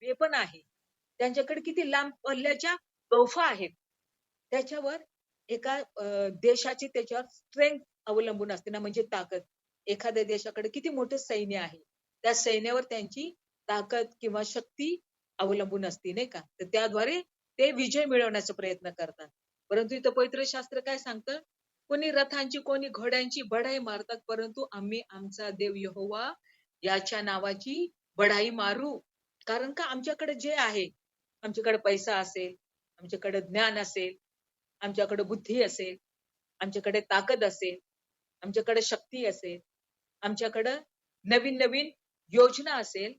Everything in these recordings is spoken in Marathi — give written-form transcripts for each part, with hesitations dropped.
हे पण आहे. त्यांच्याकडे किती लांब पल्ल्याच्या तोफा आहेत. त्याच्यावर एका देशाची त्याच्यावर स्ट्रेंग्थ अवलंबून असते ना, म्हणजे ताकद. एखाद्या देशाकडे किती मोठं सैन्य आहे. त्या सैन्यावर त्यांची ताकद किंवा शक्ती अवलंबून असते, नाही का? तर त्याद्वारे ते विजय मिळवण्याचा प्रयत्न करतात. परंतु इथं पवित्र शास्त्र काय सांगतं? कोणी रथांची, कोणी घोड्यांची बढाई मारतात, परंतु आम्ही आमचा देव यहोवा याच्या नावाची बढाई मारू. कारण का आमच्याकडे जे आहे, आमच्याकडे पैसा असेल, आमच्याकडे ज्ञान असेल, आमच्याकडे बुद्धी असेल, आमच्याकडे ताकद असेल, आमच्याकडे शक्ती असेल, आमच्याकडं नवीन-नवीन योजना असेल,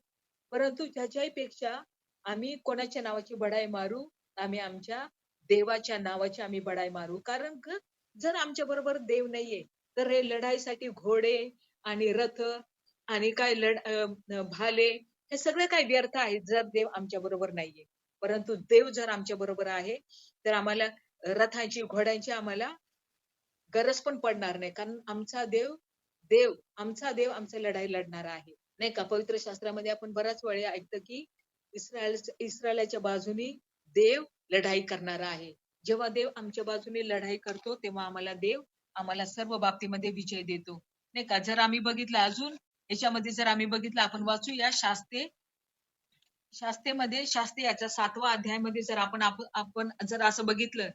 परंतु त्याच्याही पेक्षा आम्ही कोणाच्या नावाची बढाई मारू? आम्ही आमच्या देवाच्या नावाची आम्ही बढाई मारू. कारण जर आमच्याबरोबर देव नाहीये, तर हे लढाईसाठी घोडे आणि रथ आणि काय भाले हे सगळे काही व्यर्थ आहेत, जर देव आमच्याबरोबर नाहीये. परंतु देव जर आमच्याबरोबर आहे, तर आम्हाला रथांची, घोड्यांची आम्हाला गरज पण पडणार नाही. कारण आमचा देव आमची लढाई लढणारा आहे. नाही का? पवित्र शास्त्रामध्ये आपण बऱ्याच वेळा ऐकतो, की इस्रायलाच्या बाजूने देव लढाई करणारा आहे. जेव्हा देव आमच्या बाजूने लढाई करतो, तेव्हा देव आम्हाला सर्व बाबतीमध्ये विजय देतो. नाही का? जर आम्ही बघितलं अजून याच्यामध्ये जर आम्ही बघितलं आपण वाचूया शास्ते याच्या 7वा अध्यायामध्ये जर आपण जर असं बघितलं,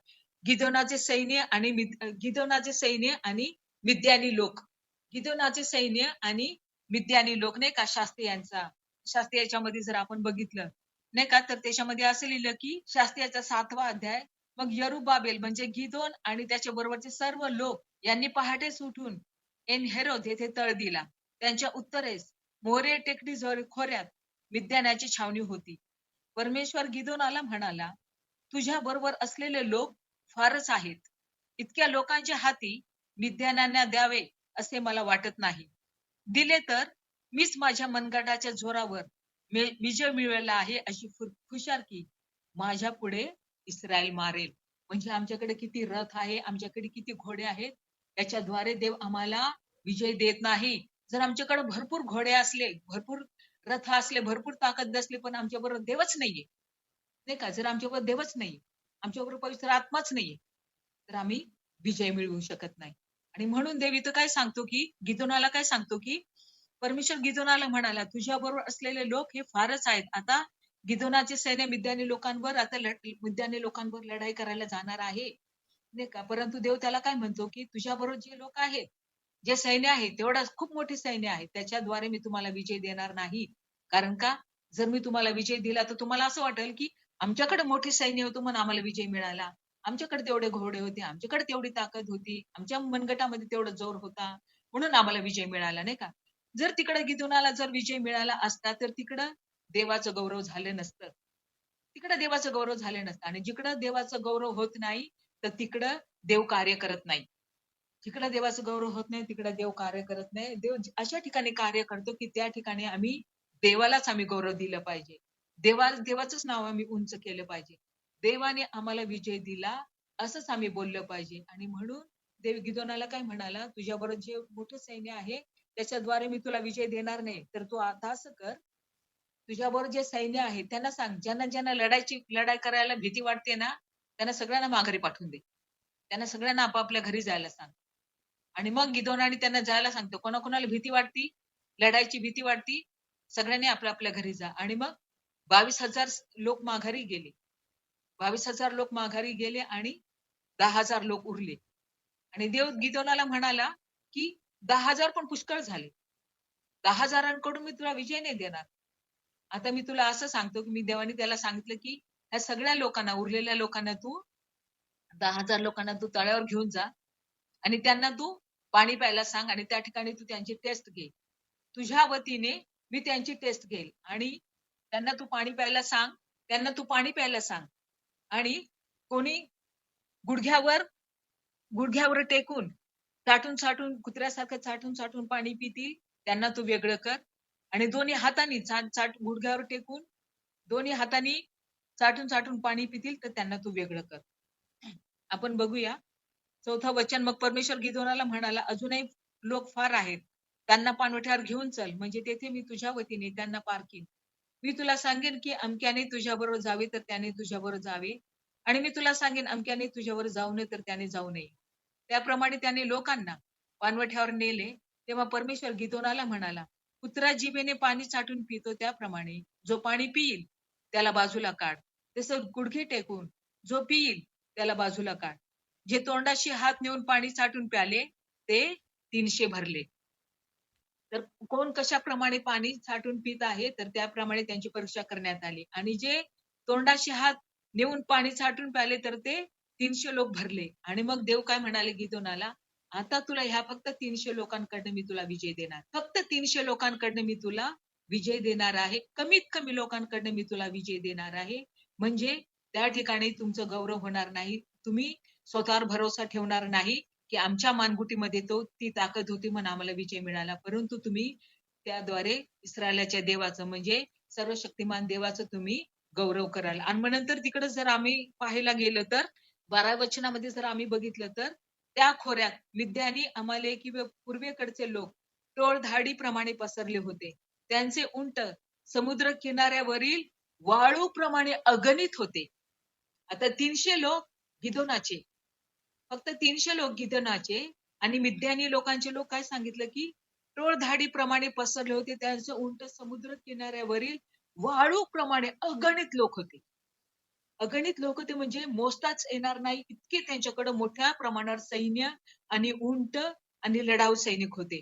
गिदोनाचे सैन्य आणि मिद्यानी लोक. गिदोनाचे सैन्य आणि मिद्यानी लोक नाही का शास्त्री याच्यामध्ये जर आपण बघितलं नाही का, तर त्याच्यामध्ये असं लिहिलं की शास्त्रीयाचा 7वा अध्याय. मग यरुबाबेल म्हणजे गिदोन आणि त्याच्या बरोबरचे सर्व लोक यांनी पहाटेच उठून एन हेरोद येथे तळ दिला. त्यांच्या उत्तरेस मोरे टेकडी खोऱ्यात मिद्यानाची छावणी होती. परमेश्वर गिदोनाला म्हणाला, तुझ्या बरोबर असलेले लोक फारच आहेत. इतक्या लोकांच्या हाती मिद्यानांना द्यावे असे मला वाटत नाही. दिले तर मीच माझ्या मनगटाच्या जोरावर विजय मिळवला आहे अशी खुशालकी माझ्या पुढे इस्रायल मारेल. म्हणजे आमच्याकडे किती रथ आहे, आमच्याकडे किती घोडे आहेत, त्याच्याद्वारे देव आम्हाला विजय देत नाही. जर आमच्याकडे भरपूर घोडे असले, भरपूर रथ असले, भरपूर ताकद असले, पण आमच्याबरोबर देवच नाहीये, नाही का? जर आमच्याबरोबर देवच नाही, आमच्याबरोबर पवित्र आत्माच नाहीये, तर आम्ही विजय मिळवू शकत नाही. आणि म्हणून देव इथं काय सांगतो, की गिदोनाला काय सांगतो, की परमेश्वर गिदोनाला म्हणाला, तुझ्याबरोबर असलेले लोक हे फारच आहेत. आता गिदोनाचे सैन्य मिद्यानी लोकांवर लढाई करायला जाणार आहे, नाही का? परंतु देव त्याला काय म्हणतो, की तुझ्याबरोबर जे लोक आहेत, जे सैन्य आहे, तेवढं खूप मोठे सैन्य आहे. त्याच्याद्वारे मी तुम्हाला विजय देणार नाही. कारण का? जर मी तुम्हाला विजय दिला, तर तुम्हाला असं वाटेल, की आमच्याकडे मोठे सैन्य होतं म्हणून आम्हाला विजय मिळाला. आमच्याकडे तेवढे घोडे होते, आमच्याकडे तेवढी ताकद होती, आमच्या मनगटामध्ये तेवढा जोर होता, म्हणून आम्हाला विजय मिळाला, नाही का? जर तिकडे गिदोनाला जर विजय मिळाला असता, तर तिकडं देवाचं गौरव झालं नसतं. तिकडं देवाचं गौरव झालं नसतं आणि जिकडं देवाचं गौरव होत नाही, तर तिकडं देव कार्य करत नाही. जिकडं देवाचं गौरव होत नाही, तिकडं देव कार्य करत नाही. देव अशा ठिकाणी कार्य करतो, की त्या ठिकाणी देवालाच आम्ही गौरव दिला पाहिजे. देवाचंच नाव आम्ही उंच केलं पाहिजे. देवाने आम्हाला विजय दिला, असंच आम्ही बोललं पाहिजे. आणि म्हणून देव गिदोनाला काय म्हणाला, तुझ्याबरोबर जे मोठं सैन्य आहे, त्याच्याद्वारे मी तुला विजय देणार नाही. तर तू आता असं कर, तुझ्याबरोबर जे सैन्य आहे त्यांना सांग, ज्यांना लढाई करायला भीती वाटते ना, त्यांना सगळ्यांना माघारी पाठवून दे. त्यांना सगळ्यांना आपापल्या घरी जायला सांग. आणि मग गिदोनाने त्यांना जायला सांगतो. कोणाकोणाला भीती वाटती, लढायची भीती वाटती, सगळ्यांनी आपल्या घरी जा. आणि मग 22,000 लोक माघारी गेले. 22,000 लोक माघारी गेले आणि 10,000 लोक उरले. आणि देव गिदोनाला म्हणाला, की 10,000 पण पुष्कळ झाले. 10,000कडून मी तुला विजय नाही देणार. आता मी तुला असं सांगतो, की देवाने त्याला सांगितलं, की ह्या सगळ्या लोकांना, उरलेल्या लोकांना तू 10,000 लोकांना तू तळ्यावर घेऊन जा आणि त्यांना तू पाणी प्यायला सांग आणि त्या ठिकाणी तू त्यांची टेस्ट घे. तुझ्या वतीने मी त्यांची टेस्ट घेईल आणि त्यांना तू पाणी प्यायला सांग, आणि कोणी गुडघ्यावर गुडघ्यावर टेकून साठून कुत्र्यासारखं साठून पाणी पितील, त्यांना तू वेगळं कर. आणि दोन्ही हातांनी गुडघ्यावर टेकून दोन्ही हातांनी साठून पाणी पितील, तर त्यांना तू वेगळं कर. आपण बघूया 4थं वचन. मग परमेश्वर गिदोनाला म्हणाला, अजूनही लोक फार आहेत, त्यांना पाणवठ्यावर घेऊन चल, म्हणजे तेथे मी तुझ्या वतीने त्यांना पारखीन. मी तुला सांगेन की अमक्याने तुझ्याबरोबर जावे तर त्याने तुझ्याबरोबर जावे आणि मी तुला सांगेन अमक्याने तुझ्याबरोबर जाऊ नये तर त्याने जाऊ नये. त्याप्रमाणे त्याने लोकांना पाणवठ्यावर नेले. तेव्हा परमेश्वर गिदोनाला म्हणाला, कुत्रा जिभेने पाणी चाटून पितो त्याप्रमाणे जो पाणी पिईल त्याला बाजूला काढ. तसं गुडघे टेकून जो पिईल त्याला बाजूला काढ. जे तोंडाशी हात नेऊन पाणी चाटून प्याले ते 300 भरले. तर कोण कशाप्रमाणे पाणी साठवून पित आहे, तर त्याप्रमाणे त्यांची परीक्षा करण्यात आली. आणि जे तोंडाशी हात नेऊन पाणी साठवून प्याले, तर ते 300 लोक भरले. आणि मग देव काय म्हणाले गिदोनाला, आता तुला ह्या फक्त 300 लोकांकडनं मी तुला विजय देणार. फक्त 300 लोकांकडनं मी तुला विजय देणार आहे. कमीत कमी लोकांकडनं मी तुला विजय देणार आहे. म्हणजे त्या ठिकाणी तुमचं गौरव होणार नाही. तुम्ही स्वतःवर भरोसा ठेवणार नाही, की आमच्या मानगुटीमध्ये ती ताकद होती म्हणून आम्हाला विजय मिळाला. परंतु तुम्ही त्याद्वारे इस्रायलाच्या देवाचं म्हणजे सर्वशक्तिमान देवाचं तुम्ही गौरव कराल. आणि मग नंतर तिकडे जर आम्ही पाहायला गेलं तर 12व्या वचनामध्ये जर आम्ही बघितलं तर त्या खोऱ्यात मिद्यानी, अमालेकी व पूर्वेकडचे लोक टोळधाडीप्रमाणे पसरले होते. त्यांचे उंट समुद्र किनाऱ्यावरील वाळूप्रमाणे अगणित होते. आता 300 लोक गिदोनाचे, फक्त 300 लोक गिदोनाचे आणि मिद्यानी लोकांचे लोक काय सांगितलं की टोळधाडीप्रमाणे पसरले होते. त्यांचे उंट समुद्र किनाऱ्यावरील वाळूप्रमाणे अगणित लोक होते. अगणित लोक होते म्हणजे मोजताच येणार नाही इतके त्यांच्याकडे मोठ्या प्रमाणावर सैन्य आणि उंट आणि लढाऊ सैनिक होते.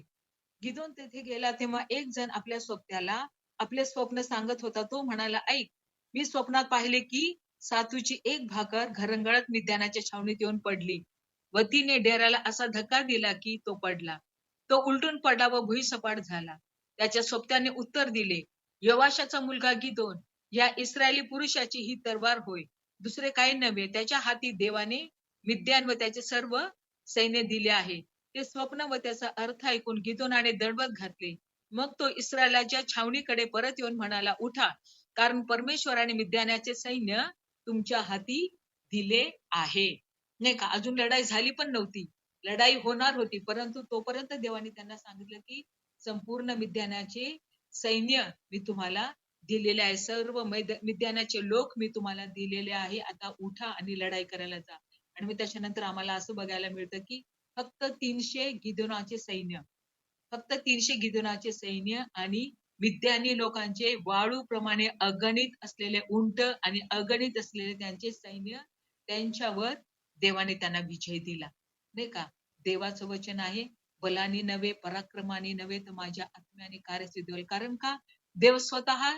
गिदोन तेथे गेला तेव्हा एक जण आपल्या सोबत्याला आपले स्वप्न सांगत होता. तो म्हणाला, ऐक, मी स्वप्नात पाहिले की सातूची एक भाकर घरंगळत मिद्यानाच्या छावणीत येऊन पडली व तिने डेऱ्याला असा धक्का दिला की तो पडला. तो उलटून पडला व भुईसपाट झाला. त्याच्या सोबत्याने उत्तर दिले, योवाशाचा मुलगा गिदोन, या इस्रायली पुरुषाची ही तरवार होय, दुसरे काही नव्हे. त्याच्या हाती देवाने मिद्यान व त्याचे सर्व सैन्य दिले आहे. ते स्वप्न व त्याचा अर्थ ऐकून गिदोनाने दंडवत घातले. मग तो इस्रायलाच्या छावणीकडे परत येऊन म्हणाला, उठा, कारण परमेश्वराने मिद्यानाचे सैन्य तुमच्या हाती दिले आहे. नाही का? अजून लढाई झाली पण नव्हती. लढाई होणार होती, परंतु तोपर्यंत देवाने त्यांना सांगितलं की संपूर्ण मिद्यानाचे सैन्य मी तुम्हाला दिलेले आहे. सर्व मिद्यानाचे लोक मी तुम्हाला दिलेले आहे. आता उठा आणि लढाई करायला जा. आणि मग त्याच्यानंतर आम्हाला असं बघायला मिळतं की फक्त 300 गिदोनाचे सैन्य, फक्त 300 गिदोनाचे सैन्य आणि मिद्यानी लोकांचे वाळूप्रमाणे अगणित असलेले उंट आणि अगणित असलेले त्यांचे सैन्य, त्यांच्यावर देवाने त्यांना विजय दिला. नाही का? देवाचं वचन आहे, बलानी नव्हे, पराक्रमाने नव्हे, तर माझ्या आत्म्याने कार्यसिद्धी होईल. कारण का? देव स्वतः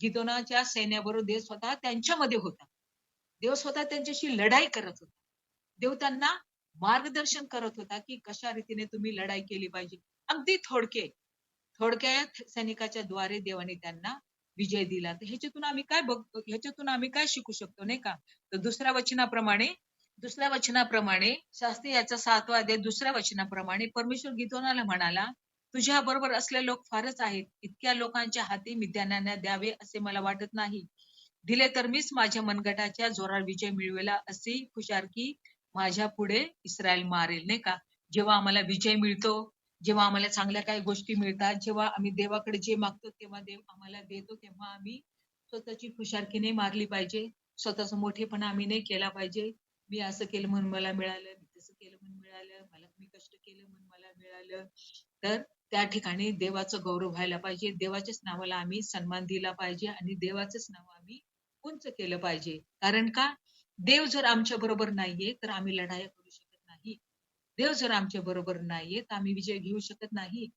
गिदोनाच्या सैन्याबरोबर देव स्वतः त्यांच्यामध्ये होता. देव स्वतः त्यांच्याशी लढाई करत होता. देव त्यांना मार्गदर्शन करत होता की कशा रीतीने तुम्ही लढाई केली पाहिजे. अगदी थोडक्यात सैनिकाच्या द्वारे देवाने त्यांना विजय दिला. तर ह्याच्यातून आम्ही काय बघतो, ह्याच्यातून आम्ही काय शिकू शकतो, नाही का? तर दुसऱ्या वचनाप्रमाणे शास्त्री याचा 7वा अध्याय 2ऱ्या वचनाप्रमाणे परमेश्वर गिदोनाला म्हणाला, तुझ्या बरोबर असलेले लोक फारच आहेत. इतक्या लोकांच्या हाती मिद्यानांना द्यावे असे मला वाटत नाही. दिले तर मीच माझ्या मनगटाच्या जोरावर विजय मिळवेला अशी खुशारकी माझ्या पुढे इस्रायल मारेल. नाही का? जेव्हा आम्हाला विजय मिळतो, जेव्हा आम्हाला चांगल्या काही गोष्टी मिळतात, जेव्हा आम्ही देवाकडे जे मागतो तेव्हा देव आम्हाला देतो, तेव्हा आम्ही स्वतःची खुशारकी नाही मारली पाहिजे. स्वतःचा मोठेपणा आम्ही नाही केला पाहिजे. मी असं केलं म्हणून मला मिळालं, मी तसं केलं म्हणून मिळालं, मी कष्ट केलं म्हणून मला मिळालं. तर त्या ठिकाणी देवाचं गौरव व्हायला पाहिजे. देवाच्याच नावाला आम्ही सन्मान दिला पाहिजे आणि देवाचंच नाव आम्ही उंच केलं पाहिजे. कारण का? देव जर आमच्या बरोबर नाहीये, तर आम्ही लढाया करू शकत नाही. देव जर आमच्या बरोबर नाहीये, तर आम्ही विजय घेऊ शकत नाही.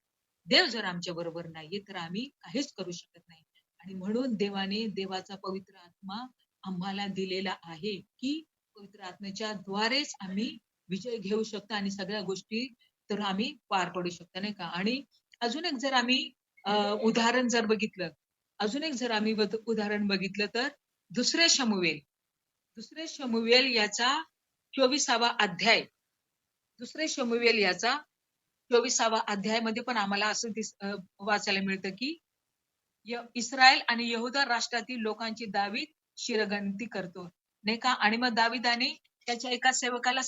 देव जर आमच्या बरोबर नाहीये, तर आम्ही काहीच करू शकत नाही. आणि म्हणून देवाने देवाचा पवित्र आत्मा आम्हाला दिलेला आहे, की पवित्र आत्म्याच्या द्वारेच आम्ही विजय घेऊ शकतो आणि सगळ्या गोष्टी तर आम्ही पार पडू शकतो, नाही का? आणि अजून एक जर आम्ही उदाहरण जर बघितलं, उदाहरण बघितलं तर दुसरे शमूएल याचा 24वा अध्याय, दुसरे शमूएल याचा 24वा अध्यायामध्ये पण आम्हाला असं वाचायला मिळतं की इस्रायल आणि यहुदा राष्ट्रातील लोकांची दावीद शिरगंती करतो, नाही का? आणि मग दाविदाने त्याच्या एका सेवकाला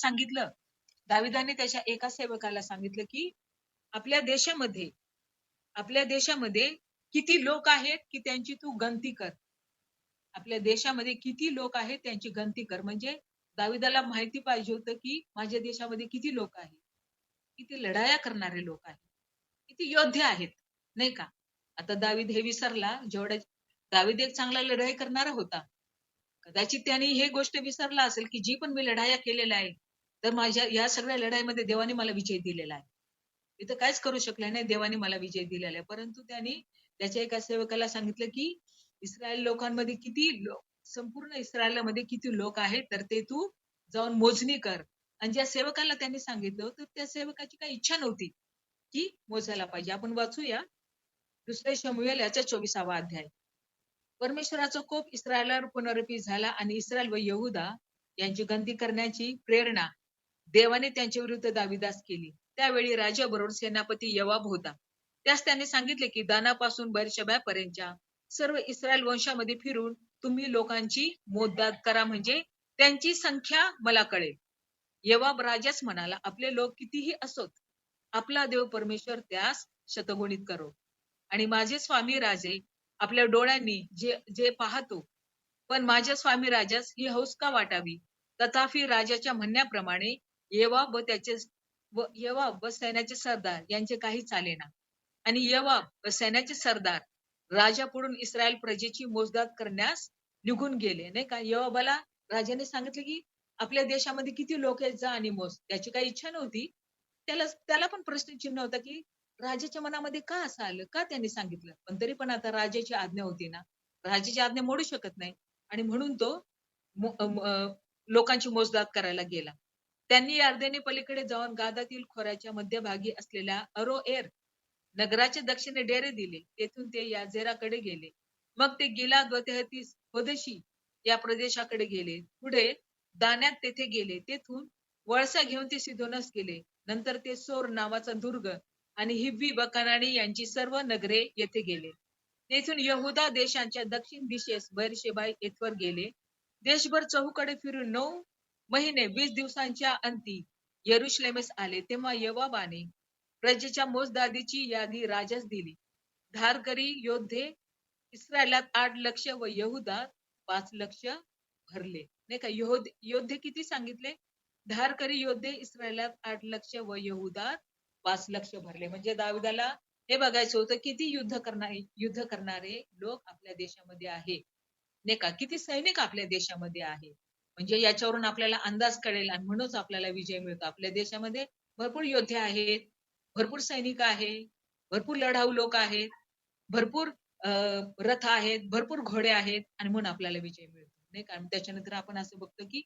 सांगितलं की आपल्या देशामध्ये किती लोक आहेत की त्यांची तू गणती कर. आपल्या देशामध्ये किती लोक आहेत त्यांची गणती कर. म्हणजे दाविदाला माहिती पाहिजे होतं की माझ्या देशामध्ये किती लोक आहेत, किती लढाया करणारे लोक आहेत, किती योद्धे आहेत, नाही का? आता दावीद हे विसरला जेवढ्या दावीद एक चांगला लढाई करणारा होता. कदाचित त्याने हे गोष्ट विसरला असेल की जी पण मी लढाया केलेल्या आहे, तर माझ्या या सगळ्या लढाईमध्ये देवाने मला विजय दिलेला आहे. मी तर काहीच करू शकले नाही, देवाने मला विजय दिलेला आहे. परंतु त्याने त्याच्या एका सेवकाला सांगितलं की इस्रायल लोकांमध्ये किती संपूर्ण इस्रायलमध्ये किती लोक आहेत, तर ते तू जाऊन मोजणी कर. आणि ज्या सेवकाला त्यांनी सांगितलं, तर त्या सेवकाची काही इच्छा नव्हती की मोजायला पाहिजे. आपण वाचूया दुसरे शमूएल याचा 24वा अध्याय. परमेश्वराचा कोप इस्रायलावर पुनरुत्थित झाला आणि इस्रायल व यहुदा यांची गणती करण्याची प्रेरणा देवाने त्यांच्या विरुद्ध दाविदास केली. त्यावेळी राजाबरोबर सेनापती यवाब होता. त्यास त्याने सांगितले की दानापासून पर्यंतच्या सर्व इस्रायल वंशामध्ये फिरून तुम्ही लोकांची मोजदाद करा, म्हणजे त्यांची संख्या मला कळेल. यवाब राजाच म्हणाला, आपले लोक कितीही असोत, आपला देव परमेश्वर त्यास शतगुणित करो. आणि माझे स्वामी राजे आपल्या डोळ्यांनी जे जे पाहतो, पण माझ्या स्वामी राजास ही हौस का वाटावी? तथापि राजाच्या म्हणण्याप्रमाणे येवाब व सैन्याचे सरदार यांचे काही चालेना. आणि येवाब व सैन्याचे सरदार राजापुढून इस्रायल प्रजेची मोजदाद करण्यास निघून गेले. नाही का? येवाबाला राजाने सांगितले की आपल्या देशामध्ये किती लोक आहेत, जा आणि मोज. त्याची काही इच्छा नव्हती. त्याला पण प्रश्नचिन्ह होता की राजाच्या मनामध्ये का असं आलं, का त्यांनी सांगितलं. पण तरी पण आता राजाची आज्ञा होती ना, राजाची आज्ञा मोडू शकत नाही. आणि म्हणून तो लोकांची मोजदाद करायला गेला. त्यांनी यार्देने पलीकडे जाऊन गादातील खोऱ्याच्या मध्यभागी असलेल्या अरोएर नगराचे दक्षिणे डेरे दिले. तेथून ते याजेराकडे गेले. मग ते गिलाद व तेहतीस होदेशी या प्रदेशाकडे गेले. पुढे दाण्यात तेथे गेले. तेथून वळसा घेऊन ते सिदोनास गेले. नंतर ते सोर नावाचा दुर्ग आणि हिब्बी व कनानी यांची सर्व नगरे येथे गेले. तेथून यहुदा देशांच्या दक्षिण दिशेस बैरशेबा येथवर गेले. देशभर चहूकडे फिरून 9 महिने 20 दिवसांच्या अंती यरुशलेमेस आले. तेव्हा यवाबाने प्रजेच्या मोजदादीची यादी राजास दिली. धारकरी योद्धे इस्रायलात 8 लक्ष व यहुदात 5 लक्ष भरले. नाही का? योद्धे किती सांगितले? धारकरी योद्धे इस्रायलात 8 लक्ष व यहुदात 5 लक्ष भरले. म्हणजे दाविदाला हे बघायचं होतं किती युद्ध करणारे लोक आपल्या देशामध्ये आहे, नाही का? किती सैनिक आपल्या देशामध्ये आहे. म्हणजे याच्यावरून आपल्याला अंदाज कळेल आणि म्हणूनच आपल्याला विजय मिळतो. आपल्या देशामध्ये भरपूर योद्धे आहेत, भरपूर सैनिक आहेत, भरपूर लढाऊ लोक आहेत, भरपूर रथ आहेत, भरपूर घोडे आहेत आणि म्हणून आपल्याला विजय मिळतो, नाही का? त्याच्यानंतर आपण असं बघतो की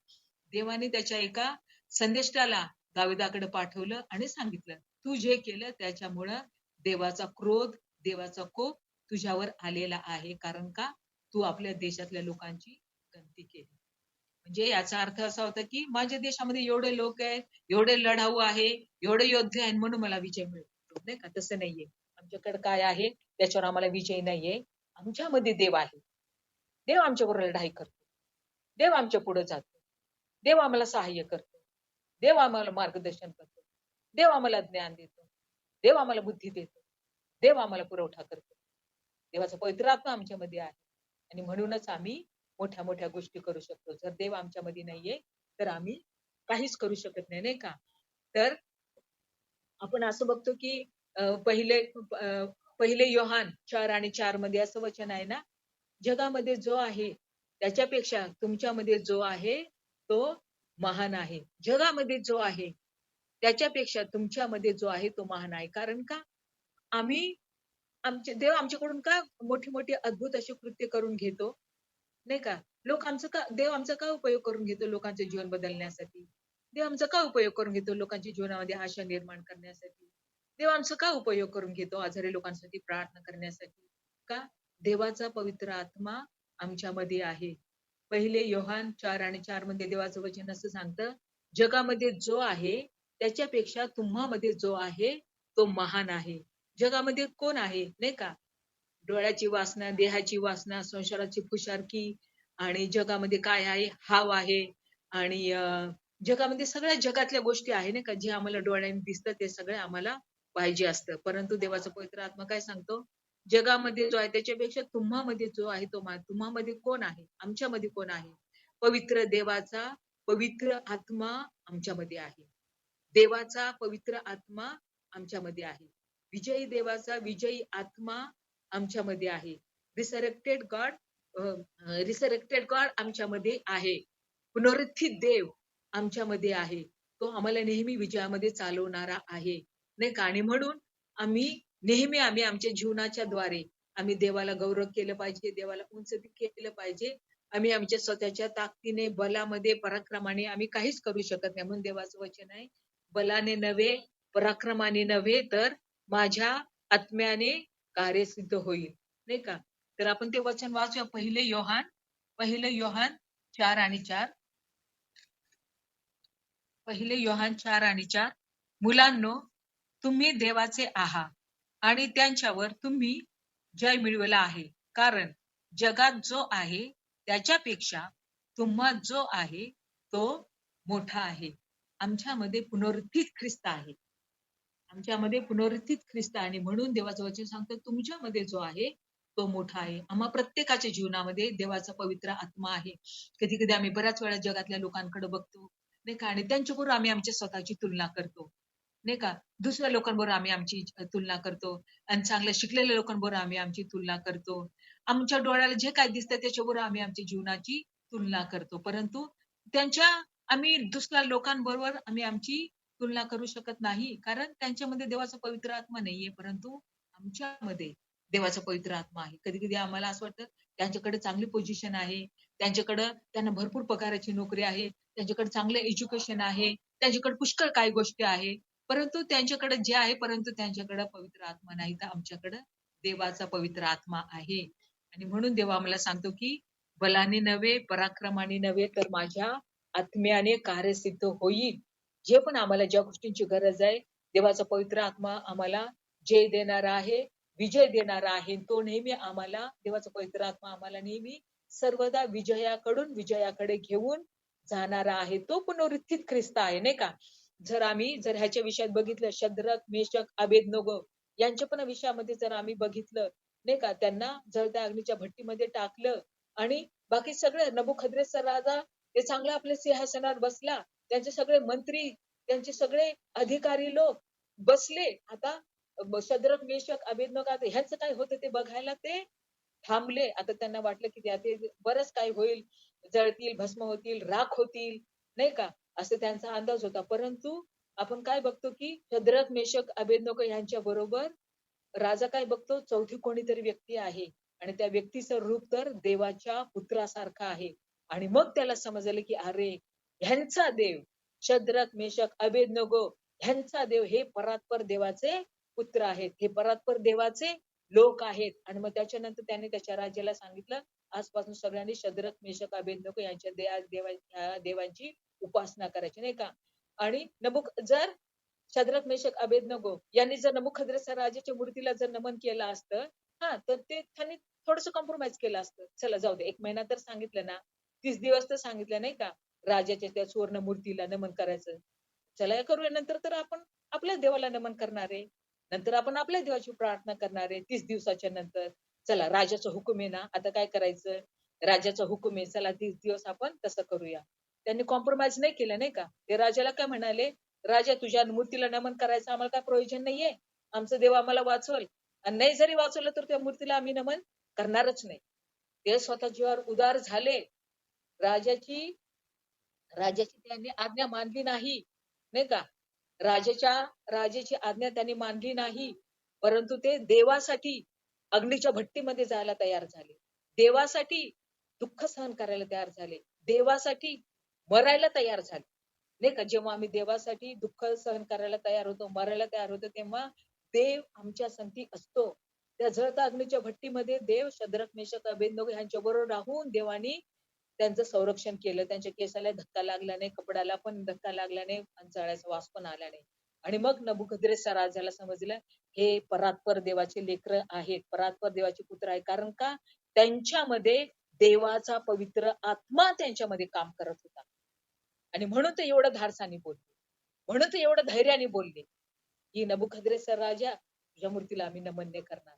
देवाने त्याच्या एका संदेष्टाला दाविदाकडे पाठवलं आणि सांगितलं, तू जे केलं त्याच्यामुळं देवाचा क्रोध, देवाचा कोप तुझ्यावर आलेला आहे. कारण का? तू आपल्या देशातल्या लोकांची गणती केली. म्हणजे याचा अर्थ असा होता की माझ्या देशामध्ये एवढे लोक आहेत, एवढे लढाऊ आहे, एवढे योद्धे आहेत म्हणून मला विजय मिळतो, नाही का? तसं नाहीये. आमच्याकडे काय आहे त्याच्यावर आम्हाला विजय नाहीये. आमच्यामध्ये देव आहे. देव आमच्याबरोबर लढाई करतो. देव आमच्या पुढे जातो. देव आम्हाला सहाय्य करतो. देव आम्हाला मार्गदर्शन करतो. देव आम्हाला ज्ञान देतो. देव आम्हाला बुद्धी देतो. देव आम्हाला पुरवठा करतो. देवाचा पवित्र आत्मा आमच्यामध्ये आहे आणि म्हणूनच आम्ही मोठ्या मोठ्या गोष्टी करू शकतो. जर देव आमच्यामध्ये नाहीये तर आम्ही काहीच करू शकत नाही, नाही का? तर आपण असं बघतो की पहिले योहान 4 आणि 4 मध्ये असं वचन आहे ना, जगामध्ये जो आहे त्याच्यापेक्षा तुमच्यामध्ये जो आहे तो महान आहे. जगामध्ये जो आहे त्याच्यापेक्षा तुमच्यामध्ये जो आहे तो महान आहे. कारण का? आम्ही देव आमच्याकडून का मोठी मोठी अद्भुत अशी कृत्य करून घेतो, नाही का? देव आमचा का उपयोग करून घेतो लोकांचं जीवन बदलण्यासाठी? देव आमचा का उपयोग करून घेतो लोकांच्या जीवनामध्ये आशा निर्माण करण्यासाठी? देव आमचा का उपयोग करून घेतो आजारी लोकांसाठी प्रार्थना करण्यासाठी? का? देवाचा पवित्र आत्मा आमच्यामध्ये आहे. पहिले योहान 4 आणि 4 मध्ये देवाचं वचन असं सांगतं, जगामध्ये जो आहे त्याच्यापेक्षा तुम्हामध्ये जो आहे तो महान आहे. जगामध्ये कोण आहे, नाही का? डोळ्याची वासना, देहाची वासना, संसाराची फुशारकी आणि जगामध्ये काय आहे? हाव आहे आणि जगामध्ये सगळ्या जगातल्या गोष्टी आहे नाही का, जे आम्हाला डोळ्याने दिसतं ते सगळं आम्हाला पाहिजे असतं. परंतु देवाचा पवित्र आत्मा काय सांगतो? जगामध्ये जो आहे त्याच्यापेक्षा तुम्हामध्ये जो आहे तो तुम्हामध्ये कोण आहे? आमच्यामध्ये कोण आहे? पवित्र देवाचा पवित्र आत्मा आमच्यामध्ये आहे. देवाचा पवित्र आत्मा आमच्यामध्ये आहे. विजयी देवाचा विजयी आत्मा आमच्यामध्ये आहे. रिसरेक्टेड गॉड रिसरेक्टेड गॉड आमच्यामध्ये आहे. पुनरुत्थित देव आमच्यामध्ये आहे. तो आम्हाला नेहमी विजयामध्ये चालवणारा आहे. नाही का? आणि म्हणून आम्ही नेहमी आमच्या जीवनाच्या द्वारे आम्ही देवाला गौरव केलं पाहिजे, देवाला उंच केलं पाहिजे. आम्ही आमच्या स्वतःच्या ताकदीने, बलामध्ये, पराक्रमाने आम्ही काहीच करू शकत नाही. म्हणून देवाचं वचन आहे, बलाने नव्हे, पराक्रमाने नव्हे, तर माझ्या आत्म्याने कार्य सिद्ध होईल. नाही का? तर आपण ते वचन वाचूया. पहिले योहान 4 आणि 4. पहिले योहान 4 आणि 4. मुलांनो, तुम्ही देवाचे आहात आणि त्यांच्यावर तुम्ही जय मिळवला आहे. कारण जगात जो आहे त्याच्यापेक्षा तुम्हात जो आहे तो मोठा आहे. आमच्यामध्ये पुनरुत्थित ख्रिस्त आहे. आमच्यामध्ये पुनरुत्थित ख्रिस्त आहे आणि म्हणून देवाचं वचन सांगतं तुमच्यामध्ये जो आहे तो मोठा आहे. आम्हा प्रत्येकाच्या जीवनामध्ये देवाचा पवित्र आत्मा आहे. कधी-कधी आम्ही बऱ्याच वेळा जगातल्या लोकांकडे बघतो, नाही का? आणि त्यांच्याबरोबर आम्ही आमच्या स्वतःची तुलना करतो. नाही का? दुसऱ्या लोकांबरोबर आम्ही आमची तुलना करतो आणि चांगल्या शिकलेल्या लोकांबरोबर आम्ही आमची तुलना करतो. आमच्या डोळ्याला जे काही दिसतं त्याच्याबरोबर आम्ही आमच्या जीवनाची तुलना करतो. परंतु त्यांच्या आम्ही दुसऱ्या लोकांबरोबर आम्ही आमची तुलना करू शकत नाही. कारण त्यांच्यामध्ये देवाचा पवित्र आत्मा नाहीये, परंतु आमच्यामध्ये देवाचा पवित्र आत्मा आहे. कधी-कधी आम्हाला असं वाटतं त्यांच्याकडे चांगली पोझिशन आहे. त्यांना भरपूर पगाराची नोकरी आहे. त्यांच्याकडे चांगलं एज्युकेशन आहे. त्यांच्याकडे पुष्कळ काही गोष्टी आहे. परंतु त्यांच्याकडे जे आहे, परंतु त्यांच्याकडे पवित्र आत्मा नाही. तर आमच्याकडे देवाचा पवित्र आत्मा आहे. आणि म्हणून देव आम्हाला सांगतो, की बलाने नव्हे, पराक्रमाने नव्हे, तर माझ्या आत्म्याने कार्य सिद्ध होईल. जे पण आम्हाला ज्या गोष्टींची गरज आहे, देवाचा पवित्र आत्मा आम्हाला जय देणारा आहे, विजय देणारा आहे. तो नेहमी आम्हाला, देवाचा पवित्र आत्मा आम्हाला नेहमी सर्वदा विजयाकडून विजयाकडे घेऊन जाणारा आहे. तो पुनरुत्थित ख्रिस्त आहे, नाही का? जर ह्याच्या विषयात बघितलं, शद्रक, मेषक, अबेदनगो यांच्या पण विषयामध्ये जर आम्ही बघितलं, नाही का? त्यांना जळत्या अग्नीच्या भट्टीमध्ये टाकलं आणि बाकी सगळे नबुकद्रेसर राजा ते चांगला आपल्या सिंहासनावर बसला. त्यांचे सगळे मंत्री, त्यांचे सगळे अधिकारी लोक बसले. आता शद्रक, मेषक, अबेदनगो आता ह्याचं काय होतं ते बघायला ते थांबले. आता त्यांना वाटलं की ते बरंच काही होईल. जळतील, भस्म होतील, राख होतील, नाही का? असं त्यांचा अंदाज होता. परंतु आपण काय बघतो की शद्रक, मेषक, अबेदनगो यांच्या बरोबर राजा काय बघतो, चौथी कोणीतरी व्यक्ती आहे आणि त्या व्यक्तीचं रूप तर देवाच्या पुत्रासारखं आहे. आणि मग त्याला समजलं की अरे, ह्यांचा देव शद्रक, मेषक, अबेदनगो ह्यांचा देव हे परात्पर देवाचे पुत्र आहेत. हे परात्पर देवाचे लोक आहेत. आणि मग त्याच्यानंतर त्याने त्याच्या राजाला सांगितलं, आजपासून सगळ्यांनी शद्रक, मेषक, अबेदनगो यांच्या देवांची उपासना करायची, नाही का? आणि जर शद्रक, मेषक, अबेदनगो यांनी जर नबुकद्रेसर राजाच्या मूर्तीला जर नमन केलं असतं, तर त्यांनी थोडंसं कॉम्प्रोमाइज केलं असतं. चला जाऊ दे, 1 महिना तर सांगितलं ना, 30 दिवस तर सांगितलं नाही का, राजाच्या त्या सुवर्ण मूर्तीला नमन करायचं. चला हे करूया, नंतर तर आपण आपल्याच देवाला नमन करणार आहे. नंतर आपण आपल्या देवाची प्रार्थना करणार आहे 30 दिवसाच्या नंतर. चला राजाचा हुकूम आहे ना, आता काय करायचं? राजाचा हुकूम आहे, चला 30 दिवस आपण तसं करूया. त्यांनी कॉम्प्रोमाइज नाही केलं नाही का. ते राजाला काय म्हणाले, "राजा तुझ्या मूर्तीला नमन करायचं आम्हाला काही प्रयोजन नाहीये. आमचा देव आम्हाला वाचवल आणि नाही जरी वाचवलं तर त्या मूर्तीला आम्ही नमन करणारच नाही." ते स्वतः जीवावर उदार झाले. राजाची राजाची त्यांनी आज्ञा मानली नाही, नाही का? राजाची आज्ञा त्यांनी मानली नाही. परंतु ते देवासाठी अग्नीच्या भट्टीमध्ये जायला तयार झाले. देवासाठी दुःख सहन करायला तयार झाले. देवासाठी मरायला तयार झाले. नाही का? जेव्हा आम्ही देवासाठी दुःख सहन करायला तयार होतो, मरायला तयार होतो, तेव्हा देव आमच्या संगती असतो. त्या जळत्या अग्नीच्या भट्टीमध्ये देव शद्रक, मेषक, अबेदनगो ह्यांच्याबरोबर राहून देवानी त्यांचं संरक्षण केलं. त्यांच्या केसाला धक्का लागला नाही, कपड्याला पण धक्का लागला नाही आणि जळायचा वास पण आला नाही. आणि मग नबुकद्रेसर राजाला समजलं, हे परात्पर देवाचे लेकरं आहेत, परात्पर देवाचे पुत्र आहेत. कारण का? त्यांच्यामध्ये देवाचा पवित्र आत्मा त्यांच्यामध्ये काम करत होता. आणि म्हणून ते एवढं धाडसाने बोलले. म्हणून ते एवढं धैर्याने बोलले, की नबुकद्रेसर राजा, तुझ्या मूर्तीला आम्ही नमन नाही करणार.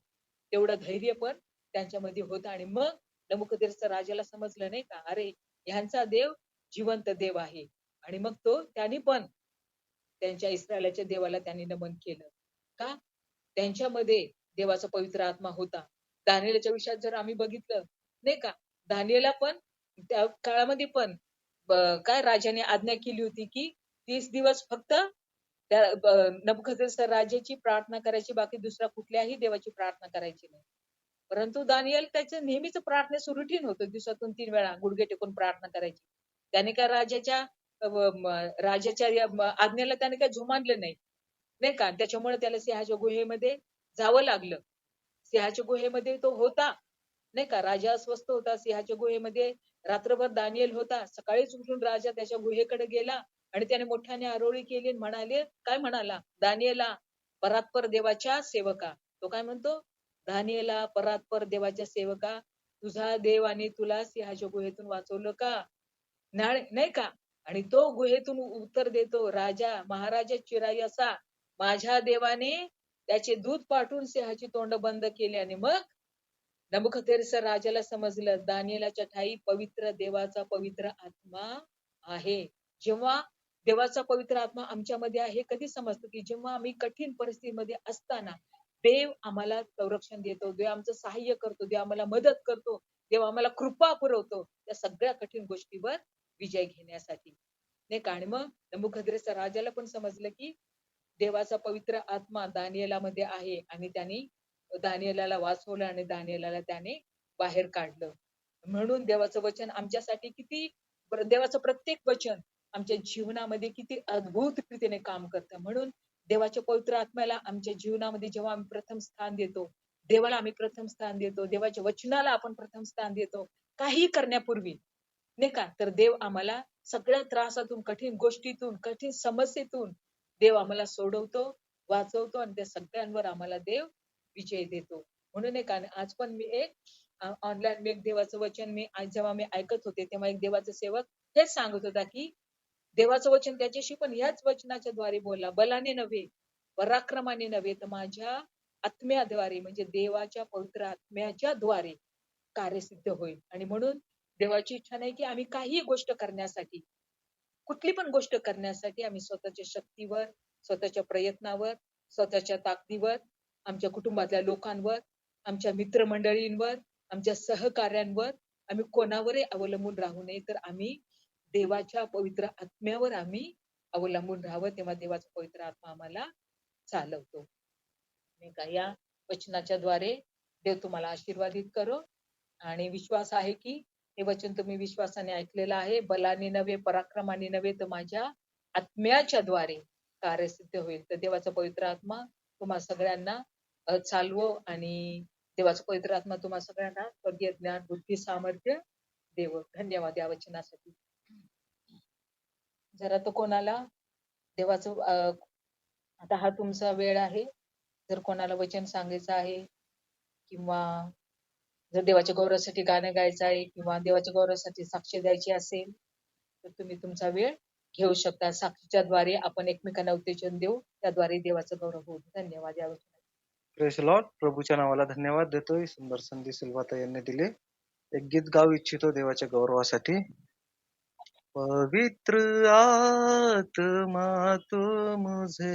तेवढं धैर्य पण त्यांच्यामध्ये होतं. आणि मग नबुकदनेस्सर राजाला समजलं नाही का, अरे ह्यांचा देव जिवंत देव आहे. आणि मग त्यांनी पण त्यांच्या इस्रायलाच्या देवाला त्यांनी नमन केलं. का? त्यांच्यामध्ये देवाचा पवित्र आत्मा होता. दानिएलच्या विषयात जर आम्ही बघितलं, नाही का, दानिएलला पण त्या काळामध्ये पण काय राजाने आज्ञा केली होती, की 30 दिवस फक्त त्या नबुकदनेस्सर राजाची प्रार्थना करायची, बाकी दुसऱ्या कुठल्याही देवाची प्रार्थना करायची नाही. परंतु दानिएल त्याचं नेहमीच प्रार्थनेचं रुटीन होतं. दिवसातून 3 वेळा गुडघे टेकून प्रार्थना करायची. त्याने काय राजाच्या या आज्ञेला त्याने काही जुमानलं नाही. नाही का? त्याच्यामुळे त्याला सिंहाच्या गुहेमध्ये जावं लागलं. सिंहाच्या गुहेमध्ये तो होता. नाही का? राजा अस्वस्थ होता. सिंहाच्या गुहेमध्ये रात्रभर दानिएल होता. सकाळीच उठून राजा त्याच्या गुहेकडे गेला आणि त्याने मोठ्याने आरोळी केली आणि म्हणाले, काय म्हणाला? दानिएला, परात्पर देवाच्या सेवका. तो काय म्हणतो? दानिएला, परात्पर देवाच्या सेवका, तुझा देव आणि तुला सिंहाच्या गुहेतून वाचवलं का? नाही का? आणि तो गुहेतून उत्तर देतो, राजा, महाराजा चिराई असा, माझ्या देवाने त्याचे दूत पाठवून सिंहाची तोंड बंद केली. आणि मग नबुकदनेस्सर राजाला समजलं, दानिएलाच्या ठायी पवित्र देवाचा पवित्र आत्मा आहे. जेव्हा देवाचा पवित्र आत्मा आमच्यामध्ये आहे, कधी समजतं, की जेव्हा आम्ही कठीण परिस्थितीमध्ये असताना देव आम्हाला संरक्षण देतो, देव आमचं सहाय्य करतो, देव आम्हाला मदत करतो, देव आम्हाला कृपा पुरवतो त्या सगळ्या कठीण गोष्टीवर विजय घेण्यासाठी. नाही का? आणि मग नबुकदनेस्सर राजाला पण समजलं, की देवाचा पवित्र आत्मा दानिएलामध्ये आहे आणि त्यांनी दानिएलाला वाचवलं आणि दानिएलाला त्याने बाहेर काढलं. म्हणून देवाचं वचन आमच्यासाठी किती देवाचं प्रत्येक वचन आमच्या जीवनामध्ये किती अद्भुत रीतीने काम करतं. म्हणून देवाच्या पवित्र आत्म्याला आमच्या जीवनामध्ये जेव्हा आम्ही प्रथम स्थान देतो, देवाला आम्ही प्रथम स्थान देतो, देवाच्या वचनाला आपण प्रथम स्थान देतो, काही करण्यापूर्वी, नाही का, तर देव आम्हाला सगळ्या त्रासातून, कठीण गोष्टीतून, कठीण समस्येतून देव आम्हाला सोडवतो, वाचवतो आणि त्या सगळ्यांवर आम्हाला देव विजय देतो. म्हणून एक आज पण मी एक ऑनलाईन मी एक देवाचं वचन जेव्हा मी ऐकत होते, तेव्हा एक देवाचा सेवक हेच सांगत होता, की देवाचं वचन त्याच्याशी पण ह्याच वचनाच्या द्वारे बोलला, बलाने नव्हे, पराक्रमाने नव्हे, तर माझ्या आत्म्याद्वारे, म्हणजे देवाच्या पवित्र आत्म्याच्या द्वारे कार्यसिद्ध होईल. आणि म्हणून देवाची इच्छा नाही, की आम्ही काहीही गोष्ट करण्यासाठी, कुठली पण गोष्ट करण्यासाठी आम्ही स्वतःच्या शक्तीवर, स्वतःच्या प्रयत्नावर, स्वतःच्या ताकदीवर, आमच्या कुटुंबातल्या लोकांवर, आमच्या मित्रमंडळींवर, आमच्या सहकाऱ्यांवर आम्ही कोणावरही अवलंबून राहू नये, तर आम्ही देवाच्या पवित्र आत्म्यावर आम्ही अवलंबून राहावं. तेव्हा देवाचा पवित्र आत्मा आम्हाला चालवतो. नाही का? या वचनाच्या द्वारे देव तुम्हाला आशीर्वादित करो. आणि विश्वास आहे, की हे वचन तुम्ही विश्वासाने ऐकलेलं आहे. बलाने नव्हे, पराक्रमाने नव्हे, तर माझ्या आत्म्याच्या द्वारे कार्यसिद्ध होईल. तर देवाचा पवित्र आत्मा तुम्हा सगळ्यांना चालवो आणि देवाचा पवित्र आत्मा तुम्हा सगळ्यांना स्वर्गीय ज्ञान, बुद्धी, सामर्थ्य देवो. धन्यवाद या वचनासाठी. जर आता कोणाला देवाचं आता हा तुमचा वेळ आहे. जर कोणाला वचन सांगायचं आहे किंवा जर देवाच्या गौरवासाठी गाणं गायचं आहे किंवा देवाच्या गौरवासाठी साक्ष द्यायची असेल, तर तुम्ही तुमचा वेळ घेऊ शकता. साक्षीच्या द्वारे आपण एकमेकांना उत्तेजन देऊ, त्याद्वारे देवाचा गौरव होईल. धन्यवाद या वचनासाठी. Press Lord. प्रभूच्या नावाला धन्यवाद देतोय. सुंदर संधी सिल्वाता यांनी दिले. एक गीत गाऊ इच्छितो देवाच्या गौरवासाठी. पवित्र आत्मा तो मुझे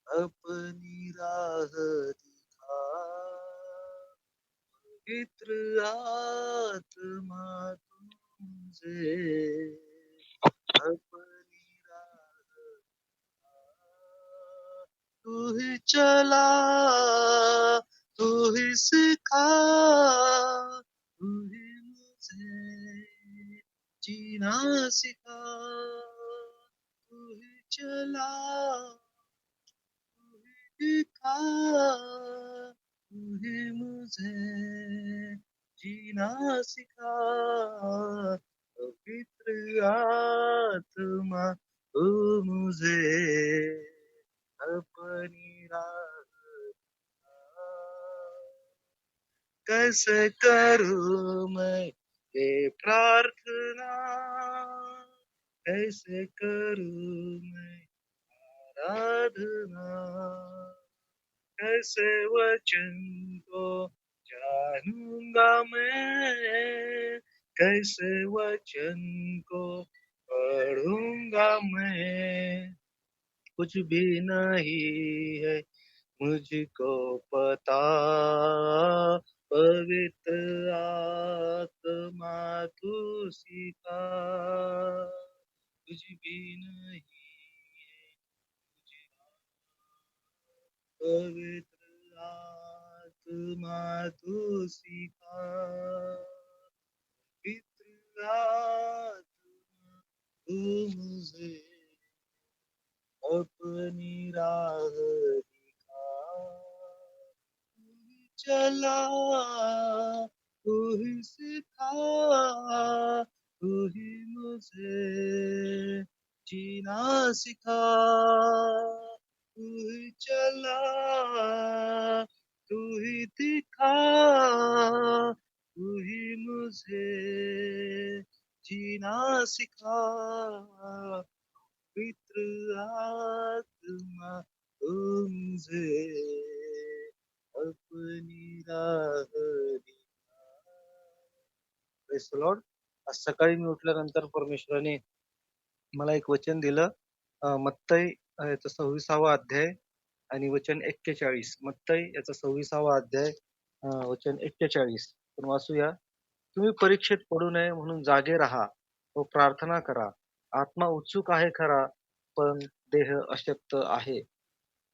अपनी राह दिखा, पवित्र आत्मा तो मुझे अपनी राह दिखा, तू ही चला, तू ही सिखा, तू ही मुझे जीना सिखा, तू ही चला, तू ही दिखा, तू ही मुझे जीना सिखा, पवित्र आत्मा तू मुझे अपनी राह दिखा। कैसे करूं मैं ये प्रार्थना, कैसे करूं मैं आराधना, कैसे वचन को जानूंगा मैं, कैसे वचन को पढ़ूंगा मैं, कुछ भी नहीं है मुझको पता, पवित्र आत्मा तू सिखा, कुछ भी नहीं है पवित्र आत्मा तू सिखा, पवित्र आत्मा तू मुझे अपनी राह दिखा, तू ही चला, तू ही सिखा, तू ही मुझे जीना सिखा, तू ही चला, तू ही दिखा, तू ही मुझे जीना सिखा, पवित्र आत्मा तू मुझे अपनी राह दिखा. Praise the Lord. आज सकाळी मी उठल्यानंतर परमेश्वराने मला एक वचन दिलं. मत्तई याचा 26वा अध्याय आणि वचन 41. मत्तई याचा 26वा अध्याय वचन 41. आपण वाचूया. तुम्ही परीक्षेत पडू नये म्हणून जागे राहा व प्रार्थना करा. आत्मा उत्सुक आहे खरा, पण देह अशक्त आहे.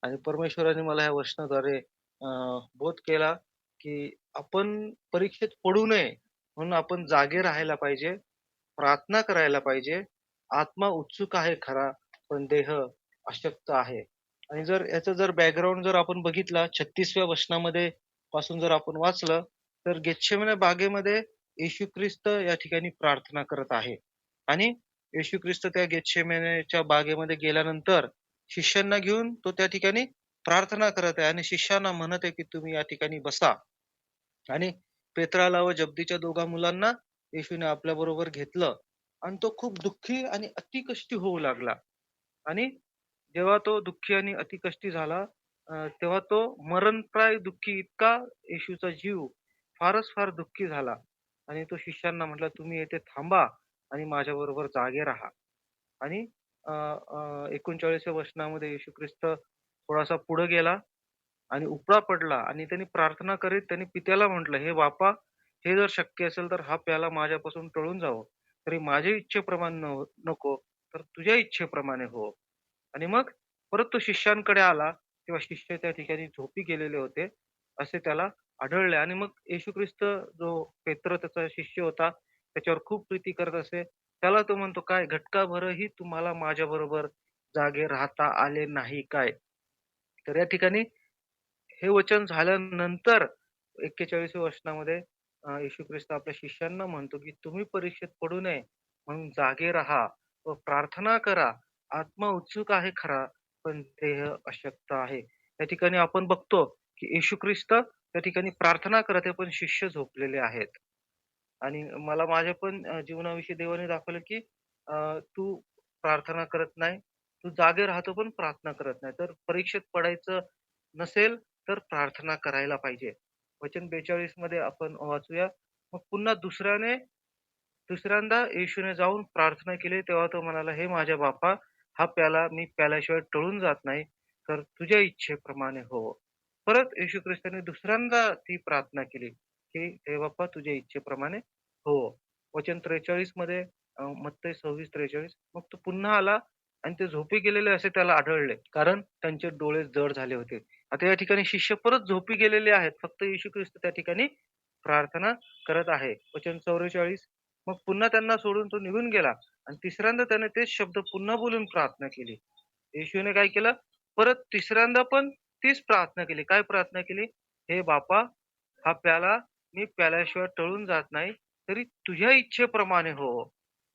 आणि परमेश्वराने मला या वचनाद्वारे बोध केला, की आपण परीक्षेत पडू नये म्हणून आपण जागे राहायला पाहिजे, प्रार्थना करायला पाहिजे. आत्मा उत्सुक आहे खरा, पण देह अशक्त आहे. आणि जर याचं जर बॅकग्राऊंड जर आपण बघितला 36व्या वचनामध्ये पासून जर आपण वाचलं, तर गेत्सेमने बागेमध्ये येशू ख्रिस्त या ठिकाणी प्रार्थना करत आहे. आणि येशू ख्रिस्त त्या गेत्सेमनेच्या बागेमध्ये गेल्यानंतर शिष्यांना घेऊन तो त्या ठिकाणी प्रार्थना करत आहे आणि शिष्यांना म्हणत आहे, की तुम्ही या ठिकाणी बसा. आणि पेत्राला व जब्दीच्या दोघा मुलांना येशूने आपल्या बरोबर घेतलं आणि तो खूप दुःखी आणि अतिकष्टी होऊ लागला. आणि जेव्हा तो दुःखी आणि अतिकष्टी झाला, तेव्हा तो मरणप्राय दुःखी इतका येशूचा जीव फारच फार दुःखी झाला. आणि तो शिष्यांना म्हटला, तुम्ही येथे थांबा आणि माझ्या बरोबर जागे राहा. आणि 39व्या वचनामध्ये येशू ख्रिस्त थोडासा पुढे गेला आणि उपळा पडला आणि त्यांनी प्रार्थना करीत त्यांनी पित्याला म्हटलं, हे बापा, हे जर शक्य असेल तर हा प्याला माझ्यापासून टळून जावं, तरी माझ्या इच्छेप्रमाणे नको, तर तुझ्या इच्छेप्रमाणे हो. आणि मग परत तो शिष्यांकडे आला, तेव्हा शिष्य त्या ठिकाणी झोपी गेलेले होते असे त्याला आढळले. आणि मग येशू ख्रिस्त जो पेत्र त्याचा शिष्य होता, त्याच्यावर खूप प्रीती करत असे. त्याला तो म्हणतो, काय घटकाभरही तुम्हाला माझ्या बरोबर जागे राहता आले नाही काय? तर या ठिकाणी हे वचन झाल्यानंतर 41व्या वचनामध्ये येशू ख्रिस्त आपल्या शिष्यांना म्हणतो, की तुम्ही परीक्षेत पडू नये म्हणून जागे राहा व प्रार्थना करा. आत्मा उत्सुक आहे खरा, पण देह अशक्त आहे. या ठिकाणी आपण बघतो, की येशू ख्रिस्त त्या ठिकाणी प्रार्थना करत आहे, पण शिष्य झोपलेले आहेत. आणि मला माझ्या पण जीवनाविषयी देवाने दाखवलं, की तू प्रार्थना करत नाही. तू जागे राहतो पण प्रार्थना करत नाही. तर परीक्षेत पडायचं नसेल तर प्रार्थना करायला पाहिजे. वचन 42 मध्ये आपण वाचूया. मग पुन्हा दुसऱ्यांदा येशूने जाऊन प्रार्थना केली. तेव्हा तो म्हणाला, "हे माझ्या बापा, हा प्याला मी प्याल्याशिवाय टळून जात नाही, तर तुझ्या इच्छेप्रमाणे होवो." परत येशू ख्रिस्ताने दुसऱ्यांदा ती प्रार्थना केली, की "हे बाप्पा, तुझ्या इच्छेप्रमाणे होवो." वचन 43 मध्ये मत्तई 26:43 मग तो पुन्हा आला आणि ते झोपी गेलेले असे त्याला आढळले. कारण त्यांचे डोळे जड झाले होते. आता या ठिकाणी शिष्य परत झोपी गेलेले आहेत. फक्त येशू ख्रिस्त त्या ठिकाणी प्रार्थना करत आहे. वचन 44 मग पुन्हा त्यांना सोडून तो निघून गेला आणि तिसऱ्यांदा त्याने तेच शब्द पुन्हा बोलून प्रार्थना केली. येशूने काय केलं? परत तिसऱ्यांदा पण तीच प्रार्थना केली. काय प्रार्थना केली? "हे बापा, हा प्याला मी प्याल्याशिवाय टळून जात नाही, तरी तुझ्या इच्छेप्रमाणे हो."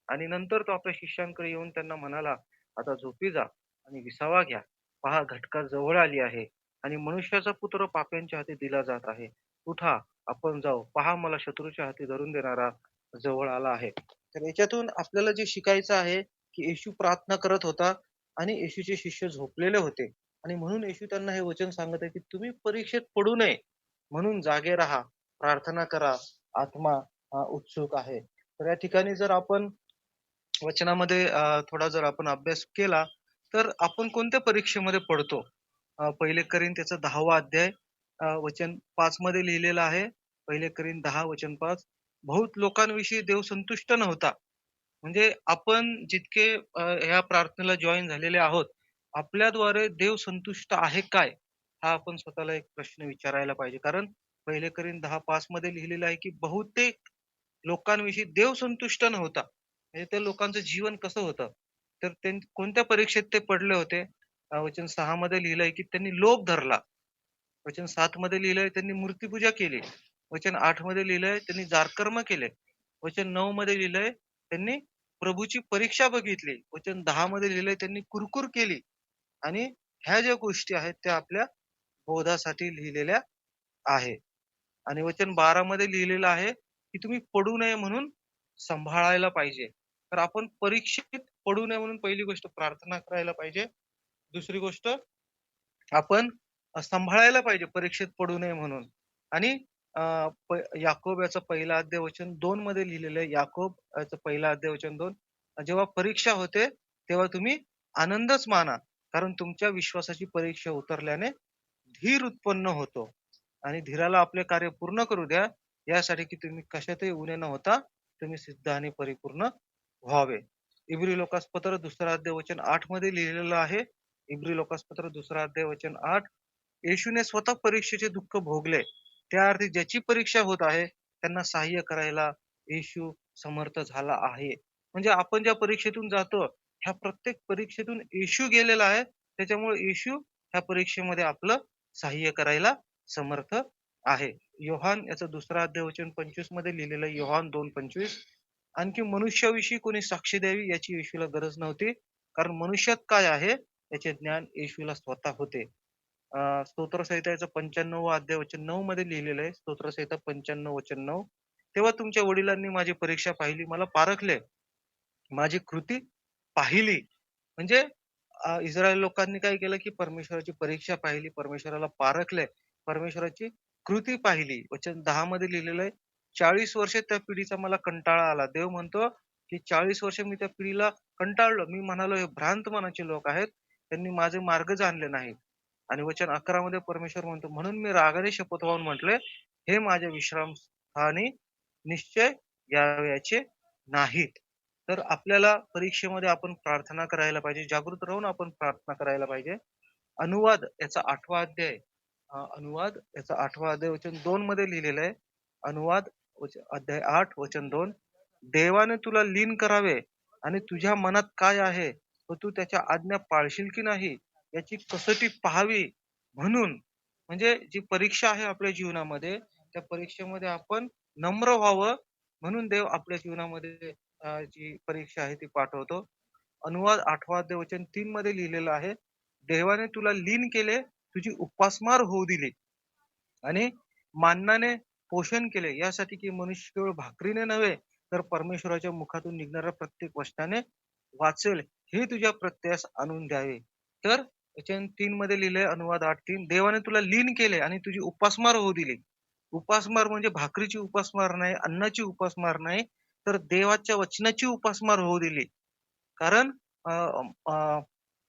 आणि नंतर तो आपल्या शिष्यांकडे येऊन त्यांना म्हणाला, "आता झोपी जा आणि विसावा घ्या. पहा घटका जवळ आली आहे आणि मनुष्याचा पुत्र पाप्यांच्या हाती दिला जात आहे. उठा, आपण जाऊ. पहा मला शत्रूच्या हाती धरून देणारा जवळ आला आहे." तर याच्यातून आपल्याला जे शिकायचं आहे, की येशू प्रार्थना करत होता आणि येशूचे शिष्य झोपलेले होते. आणि म्हणून येशू त्यांना हे वचन सांगत आहे, की तुम्ही परीक्षेत पडू नये म्हणून जागे राहा, प्रार्थना करा, आत्मा उत्सुक आहे. तर या ठिकाणी जर आपण वचनामध्ये थोडा जर आपण अभ्यास केला, तर आपण कोणत्या परीक्षेमध्ये पडतो? पहिले त्याचा 10वा अध्याय वचन 5 मध्ये लिहिलेलं आहे. पहिले करीन 10 वचन 5. बहुत लोकांविषयी देव संतुष्ट नव्हता. म्हणजे आपण जितके ह्या प्रार्थनेला जॉइन झालेले आहोत, आपल्याद्वारे देव संतुष्ट आहे काय? हा आपण स्वतःला एक प्रश्न विचारायला पाहिजे. कारण पहिले करीन 10:5 मध्ये लिहिलेलं आहे, की बहुतेक लोकांविषयी देव संतुष्ट नव्हता. म्हणजे त्या लोकांचं जीवन कसं होतं? तर कोणत्या परीक्षेत ते पडले होते? वचन 6 मध्ये लिहिलंय, की त्यांनी लोभ धरला. वचन 7 मध्ये लिहिलंय त्यांनी मूर्तिपूजा केली. वचन 8 मध्ये लिहिलंय त्यांनी जारकर्म केले. वचन 9 मध्ये लिहिलंय त्यांनी प्रभूची परीक्षा बघितली. वचन 10 मध्ये लिहिलंय त्यांनी कुरकुर केली. आणि ह्या ज्या गोष्टी आहेत त्या आपल्या बोधासाठी लिहिलेल्या आहे. आणि वचन 12 मध्ये लिहिलेलं आहे, की तुम्ही पडू नये म्हणून सांभाळायला पाहिजे. तर आपण परीक्षेत पडू नये म्हणून पहिली गोष्ट प्रार्थना करायला पाहिजे. दुसरी गोष्ट आपण सांभाळायला पाहिजे परीक्षेत पडू नये म्हणून. आणि अ, याकोब याचा पहिला अध्याय वचन 2 मध्ये लिहिलेलं आहे. याकोब याचा पहिला अध्याय वचन 2. जेव्हा परीक्षा होते, तेव्हा तुम्ही आनंदच माना. कारण तुमच्या विश्वासाची परीक्षा उतरल्याने धीर उत्पन्न होतो. आणि धीराला आपले कार्य पूर्ण करू द्या, यासाठी की तुम्ही कशातही उणे न होता तुम्ही सिद्ध आणि परिपूर्ण व्हावे. इब्री लोकासपत्र 2 अध्याय वचन 8 मध्ये लिहिलेलं आहे. इब्री लोकासपत्र 2 अध्याय वचन 8. येशूने स्वतः परीक्षेचे दुःख भोगले. त्या अर्थी ज्याची परीक्षा होत आहे, त्यांना सहाय्य करायला येशू समर्थ झाला आहे. म्हणजे आपण ज्या परीक्षेतून जातो, ह्या प्रत्येक परीक्षेतून येशू गेलेला आहे. त्याच्यामुळे येशू ह्या परीक्षेमध्ये आपलं सहाय्य करायला समर्थ आहे. योहान याचा 2 अध्याय वचन 25 मध्ये लिहिलेलं आहे. योहान 2:25. आणखी मनुष्याविषयी कोणी साक्ष द्यावी याची येशूला गरज नव्हती. कारण मनुष्यात काय आहे याचे ज्ञान येशूला स्वतः होते. स्तोत्रसंहिता 95वा अध्याय वचन 9 मध्ये लिहिलेलं आहे. स्तोत्रसंहिता 95 वचन 9. तेव्हा तुमच्या वडिलांनी माझी परीक्षा पाहिली, मला पारखले, माझी कृती पाहिली. म्हणजे इस्रायल लोकांनी काय केलं, की परमेश्वराची परीक्षा पाहिली, परमेश्वराला पारखले, परमेश्वराची कृती पाहिली. वचन 10 मध्ये लिहिलेलं आहे, 40 वर्ष त्या पिढीचा मला कंटाळा आला. देव म्हणतो, की 40 वर्ष मी त्या पिढीला कंटाळलो. मी म्हणालो, हे भ्रांत मनाचे लोक आहेत. त्यांनी माझे मार्ग जाणले नाहीत. आणि वचन 11 मध्ये परमेश्वर म्हणतो, म्हणून मी रागाने शपथ वाहून म्हटले, हे माझ्या विश्रामस्थानी निश्चय यावयाचे नाहीत. तर आपल्याला परीक्षेमध्ये आपण प्रार्थना करायला पाहिजे. जागृत राहून आपण प्रार्थना करायला पाहिजे. अनुवाद याचा 8वा अध्याय अनुवाद याचा 8वा अध्याय वचन 2 मध्ये लिहिलेलं आहे. अनुवाद अध्याय 8 वचन 2. देवाने तुला लीन करावे आणि तुझ्या मनात काय आहे व तू त्याच्या आज्ञा पाळशील की नाही याची कसोटी पाहावी म्हणून. म्हणजे जी परीक्षा आहे आपल्या जीवनामध्ये, त्या परीक्षेमध्ये आपण नम्र व्हावं म्हणून देव आपल्या जीवनामध्ये जी परीक्षा आहे ती पाठवतो. अनुवाद 8वा अध्याय वचन 3 मध्ये लिहिलेलं आहे. देवाने तुला लीन केले, तुझी उपासमार होऊ दिली आणि माननाने पोषण केले, यासाठी की मनुष्य केवळ भाकरीने नव्हे तर परमेश्वराच्या मुखातून निघणाऱ्या प्रत्येक वचनाने वाचेल, हे तुझ्या प्रत्ययास आणून द्यावे. तर वचन 3 मध्ये लिहिलंय अनुवाद 8:3. देवाने तुला लीन केले आणि तुझी उपासमार होऊ दिली. उपासमार म्हणजे भाकरीची उपासमार नाही, अन्नाची उपासमार नाही, तर देवाच्या वचनाची उपासमार होऊ दिली. कारण अ, अ,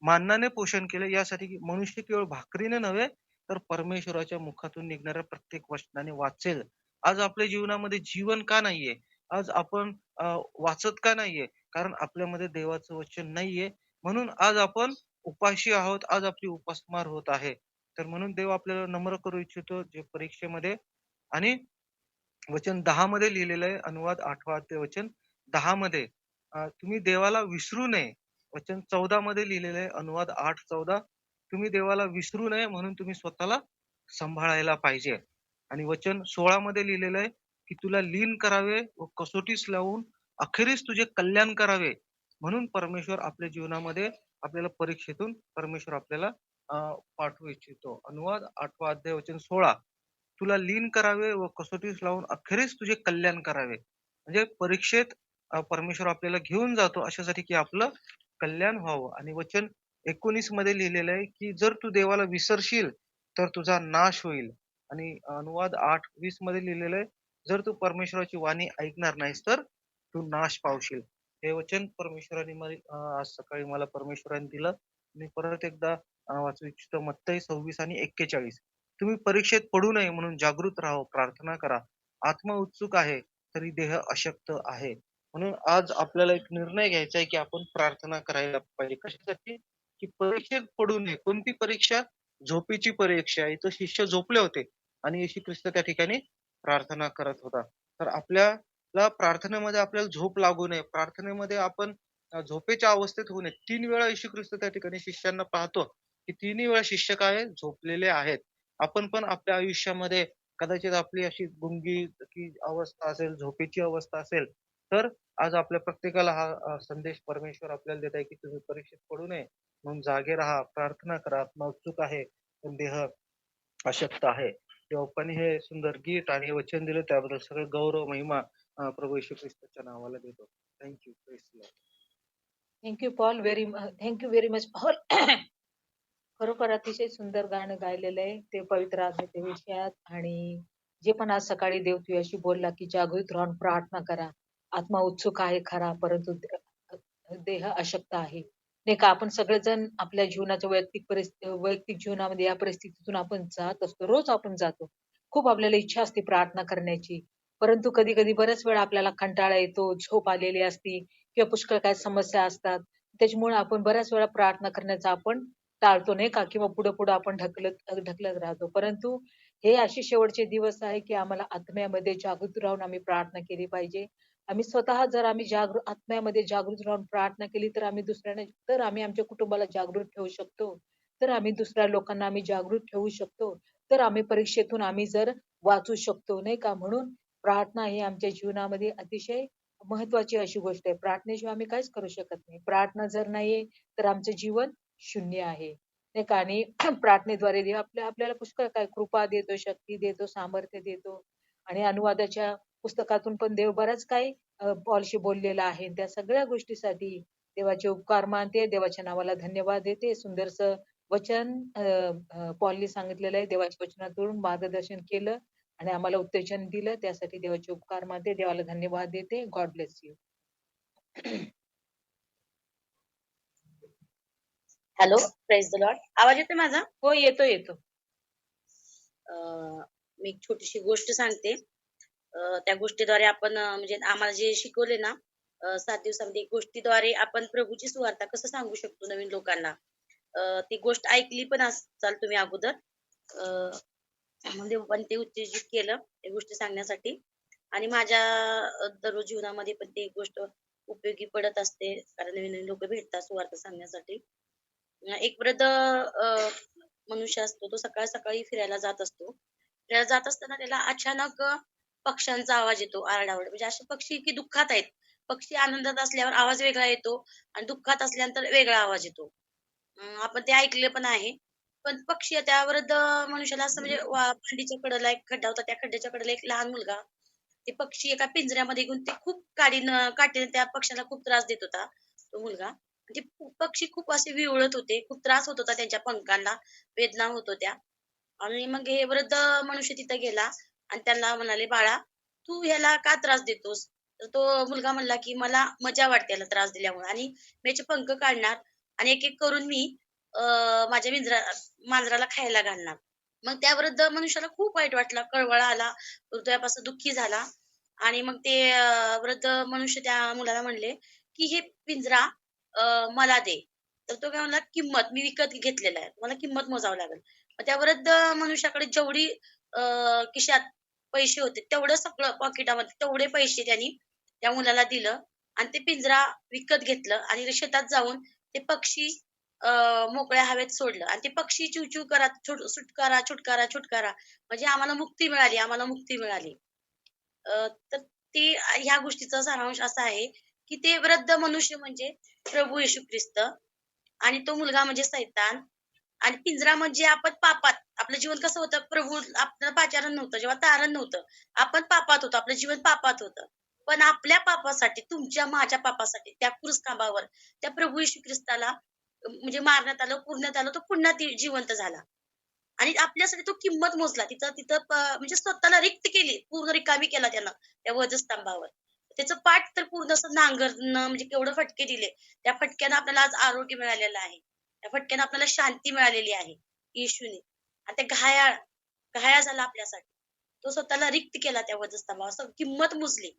माननाने पोषण केले, यासाठी की मनुष्य केवळ भाकरीने नव्हे तर परमेश्वराच्या मुखातून निघणाऱ्या प्रत्येक वचनाने वाचेल. आज आपल्या जीवनामध्ये जीवन का नाहीये? आज आपण वाचत का नाहीये? कारण आपल्यामध्ये देवाचं वचन नाहीये. म्हणून आज आपण उपाशी आहोत. आज आपली उपासमार होत आहे. तर म्हणून देव आपल्याला नम्र करू इच्छितो जे परीक्षेमध्ये. आणि वचन 10 मध्ये लिहिलेलं आहे. अनुवाद 8वा अध्याय वचन 10 मध्ये तुम्ही देवाला विसरू नये. वचन 14 मध्ये लिहिलेलं आहे. अनुवाद 8:14. तुम्ही देवाला विसरू नये म्हणून तुम्ही स्वतःला सांभाळायला पाहिजे. आणि वचन 16 मध्ये लिहिलेलं आहे, की तुला लीन करावे व कसोटीस लावून अखेरीस तुझे कल्याण करावे. म्हणून परमेश्वर आपल्या जीवनामध्ये आपल्याला परीक्षेतून परमेश्वर आपल्याला पाठवू इच्छितो. अनुवाद 8वा अध्याय वचन 16. तुला लीन करावे व कसोटीस लावून अखेरीस तुझे कल्याण करावे. म्हणजे परीक्षेत परमेश्वर आपल्याला घेऊन जातो अशासाठी की आपलं कल्याण व्हावं. आणि वचन 19 मध्ये लिहिलेलं आहे, की जर तू देवाला विसरशील, तर तुझा नाश होईल. आणि अनुवाद 8:20 मध्ये लिहिलेलं आहे, जर तू परमेश्वराची वाणी ऐकणार नाहीस, तर तू नाश पावशील. हे वचन परमेश्वराने आज सकाळी मला परमेश्वराने दिलं. मी परत एकदा वाचू इच्छितो मत्ती 26 आणि 41. तुम्ही परीक्षेत पडू नये म्हणून जागृत राहा, प्रार्थना करा. आत्मा उत्सुक आहे, तरी देह अशक्त आहे. म्हणून आज आपल्याला एक निर्णय घ्यायचा आहे, की आपण प्रार्थना करायला पाहिजे. कशासाठी? की परीक्षेत पडू नये. कोणती परीक्षा? झोपेची परीक्षा. इथं शिष्य झोपले होते आणि येशू ख्रिस्त त्या ठिकाणी प्रार्थना करत होता. तर आपल्याला प्रार्थनेमध्ये आपल्याला झोप लागू नये. प्रार्थनेमध्ये आपण झोपेच्या अवस्थेत होऊ नये. 3 वेळा येशू ख्रिस्त त्या ठिकाणी शिष्यांना पाहतो, की तिन्ही वेळा शिष्य काय झोपलेले आहेत. आपण पण आपल्या आयुष्यामध्ये कदाचित आपली अशी गुंगी की अवस्था असेल, झोपेची अवस्था असेल, तर आज आपल्या प्रत्येकाला हा संदेश परमेश्वर आपल्याला देत आहे, की तुम्ही परीक्षेत पडू नये म्हणून जागे राहा, प्रार्थना करा. आत्मा उत्सुक आहे, पण देह अशक्त आहे. देवप्पानी हे सुंदर गीत आणि हे वचन दिलं त्याबद्दल सगळं गौरव, महिमा प्रभू येशू ख्रिस्ताच्या नावाला देतो. Thank you. Praise the Lord. Thank you Paul thank you very much Paul. खरोखर अतिशय सुंदर गाणं गायलेलं आहे ते पवित्र आत्म्याच्या विषयात. आणि जे पण आज सकाळी देव तुझ्याशी बोलला की जागृत राहून प्रार्थना करा. आत्मा उत्सुक आहे खरा, परंतु देह अशक्त आहे. नाही का, आपण सगळेजण आपल्या जीवनाच्या वैयक्तिक जीवनामध्ये या परिस्थितीतून आपण जात असतो. रोज आपण जातो. खूप आपल्याला इच्छा असते प्रार्थना करण्याची. परंतु कधी-कधी बऱ्याच वेळा आपल्याला कंटाळा येतो, झोप आलेली असते किंवा पुष्कळ काही समस्या असतात. त्याच्यामुळे आपण बऱ्याच वेळा प्रार्थना करण्याचा आपण टाळतो नाही का, किंवा पुढे-पुढे आपण ढकलत ढकलत राहतो. परंतु हे असे शेवटचे दिवस आहे, की आम्हाला आत्म्यामध्ये जागृत राहून आम्ही प्रार्थना केली पाहिजे. आम्ही स्वतः जर आम्ही आत्म्यामध्ये जागृत राहून प्रार्थना केली, तर आम्ही आमच्या कुटुंबाला जागृत ठेवू शकतो. तर आम्ही दुसऱ्या लोकांना आम्ही जागृत ठेवू शकतो. तर आम्ही परीक्षेतून आम्ही जर वाचू शकतो नाही का. म्हणून प्रार्थना ही आमच्या जीवनामध्ये अतिशय महत्त्वाची अशी गोष्ट आहे. प्रार्थनेशिवाय आम्ही काहीच करू शकत नाही. प्रार्थना जर नाहीये, तर आमचं जीवन शून्य आहे. नाही का. आणि प्रार्थनेद्वारे देव आपल्याला पुष्कळ काही कृपा देतो, शक्ती देतो, सामर्थ्य देतो. आणि अनुवादाच्या पुस्तकातून पण देव बराच काही पॉलशी बोललेला आहे. त्या सगळ्या गोष्टीसाठी देवाचे उपकार मानते, देवाच्या नावाला धन्यवाद देते. सुंदरसं वचन पॉलनी सांगितलेलं आहे. देवाच्या वचनातून मार्गदर्शन केलं आणि आम्हाला उत्तेजन दिलं. त्यासाठी देवाचे उपकार मानते, देवाला धन्यवाद देते. God bless you. Hello, praise the Lord. आवाज येतोय माझा? हो, येतो येतो. मी एक छोटीशी गोष्ट सांगते. त्या गोष्टीद्वारे आपण म्हणजे आम्हाला जे शिकवले ना 7 दिवसामध्ये गोष्टीद्वारे आपण प्रभूची सुवार्ता कसं सांगू शकतो नवीन लोकांना. ती गोष्ट ऐकली पण असाल तुम्ही अगोदर. म्हणजे पण ते उत्तेजित केलं त्या गोष्टी सांगण्यासाठी. आणि माझ्या दररोज जीवनामध्ये पण ती गोष्ट उपयोगी पडत असते, कारण नवीन नवीन लोक भेटतात सुवार्ता सांगण्यासाठी. एक वृद्ध मनुष्य असतो, तो सकाळ सकाळी फिरायला जात असतो. फिरायला जात असताना त्याला अचानक पक्ष्यांचा आवाज येतो, आरडाओरड. म्हणजे असे पक्षी की दुःखात आहेत. पक्षी आनंदात असल्यावर आवाज वेगळा येतो आणि दुःखात असल्यानंतर वेगळा आवाज येतो. आपण ते ऐकले पण आहे. पण पक्षी त्या वृद्ध मनुष्याला असं म्हणजे पांडीच्या कडेला एक खड्डा होता, त्या खड्ड्याच्या कडेला एक लहान मुलगा ते पक्षी एका पिंजऱ्यामध्ये घेऊन ते खूप काठीने त्या पक्ष्याला खूप त्रास देत होता तो मुलगा. ते पक्षी खूप असे विवळत होते, खूप त्रास होत होता त्यांच्या पंखांना, वेदना होत होत्या. आणि मग हे वृद्ध मनुष्य तिथं गेला आणि त्याला म्हणाले, बाळा तू ह्याला का त्रास देतोस? तर तो मुलगा म्हणला की मला मजा वाटते याला त्रास दिल्यामुळे आणि मी याचे पंख काढणार आणि एक एक करून मी माझ्या मांजराला खायला घालणार. मग त्या वृद्ध मनुष्याला खूप वाईट वाटलं, कळवळा आला, हृदयापासून दुःखी झाला. आणि मग ते वृद्ध मनुष्य त्या मुलाला म्हणले की हे पिंजरा मला दे. तर तो काय म्हणला, किंमत मी विकत घेतलेला आहे, मला किंमत मोजावं लागेल. मग त्या वृद्ध मनुष्याकडे जेवढी खिशात पैसे होते तेवढं सगळं पाकिटामध्ये तेवढे पैसे त्यांनी त्या मुलाला दिलं आणि ते पिंजरा विकत घेतलं आणि शेतात जाऊन ते पक्षी मोकळ्या हवेत सोडलं आणि ते पक्षी चिवचिव करत सुटकारा छुटकारा छुटकारा म्हणजे आम्हाला मुक्ती मिळाली, आम्हाला मुक्ती मिळाली. तर ती ह्या गोष्टीचा सारांश असा आहे की ते वृद्ध मनुष्य म्हणजे प्रभू येशू ख्रिस्त आणि तो मुलगा म्हणजे सैतान आणि पिंजरा म्हणजे आपण पापात. आपलं जीवन कसं होतं, प्रभू आपल्याला पाचारण नव्हतं, जेव्हा तारण नव्हतं, आपण पापात होतो, आपलं जीवन पापात होतं. पण आपल्या पापासाठी, तुमच्या माझ्या पापासाठी त्या क्रूस खांबावर त्या प्रभू येशू ख्रिस्ताला म्हणजे मारण्यात आलं, पुरण्यात आलं, तो पुन्हा जिवंत झाला. आणि आपल्यासाठी तो किंमत मोजला. तिथं तिथं म्हणजे स्वतःला रिक्त केली. पूर्ण रिकामी केला त्यानं त्या वधस्तंभावर. त्याचं पाठ तर पूर्ण असं नांगरणं म्हणजे केवढे फटके दिले. त्या फटक्यानं आपल्याला आज आरोग्य मिळालेलं आहे. त्या फटक्यानं आपल्याला शांती मिळालेली आहे येशूने. आणि ते घायाळ, घायाळ झाला आपल्यासाठी. तो स्वतःला रिक्त केला त्या वधस्तंभावर. असं किंमत मोजली.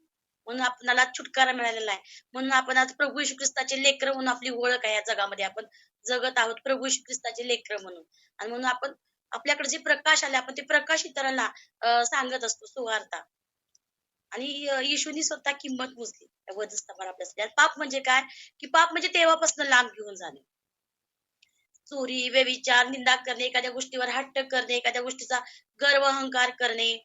म्हणून आपल्याला छुटकारा मिळालेला आहे. म्हणून आपण आज प्रभू येशू ख्रिस्ताचे लेकरं म्हणून आपली ओळख आहे या जगामध्ये. आपण जगत आहोत प्रभू येशू ख्रिस्ताचे लेकरं म्हणून. आणि म्हणून आपण आपल्याकडे जे प्रकाश आले आपण ते प्रकाश इतरांना सांगत असतो सुवार्ता. आणि येशूनी स्वतः किंमत मोजली त्या वधस्तंभावर आपल्यासाठी. आणि पाप म्हणजे काय? की पाप म्हणजे तेव्हापासून लांब घेऊन जाणे. चोरी, व्यभिचार, निंदा करणे, एखाद्या गोष्टीवर हट्ट करणे, एखाद्या गोष्टीचा गर्व, अहंकार करणे.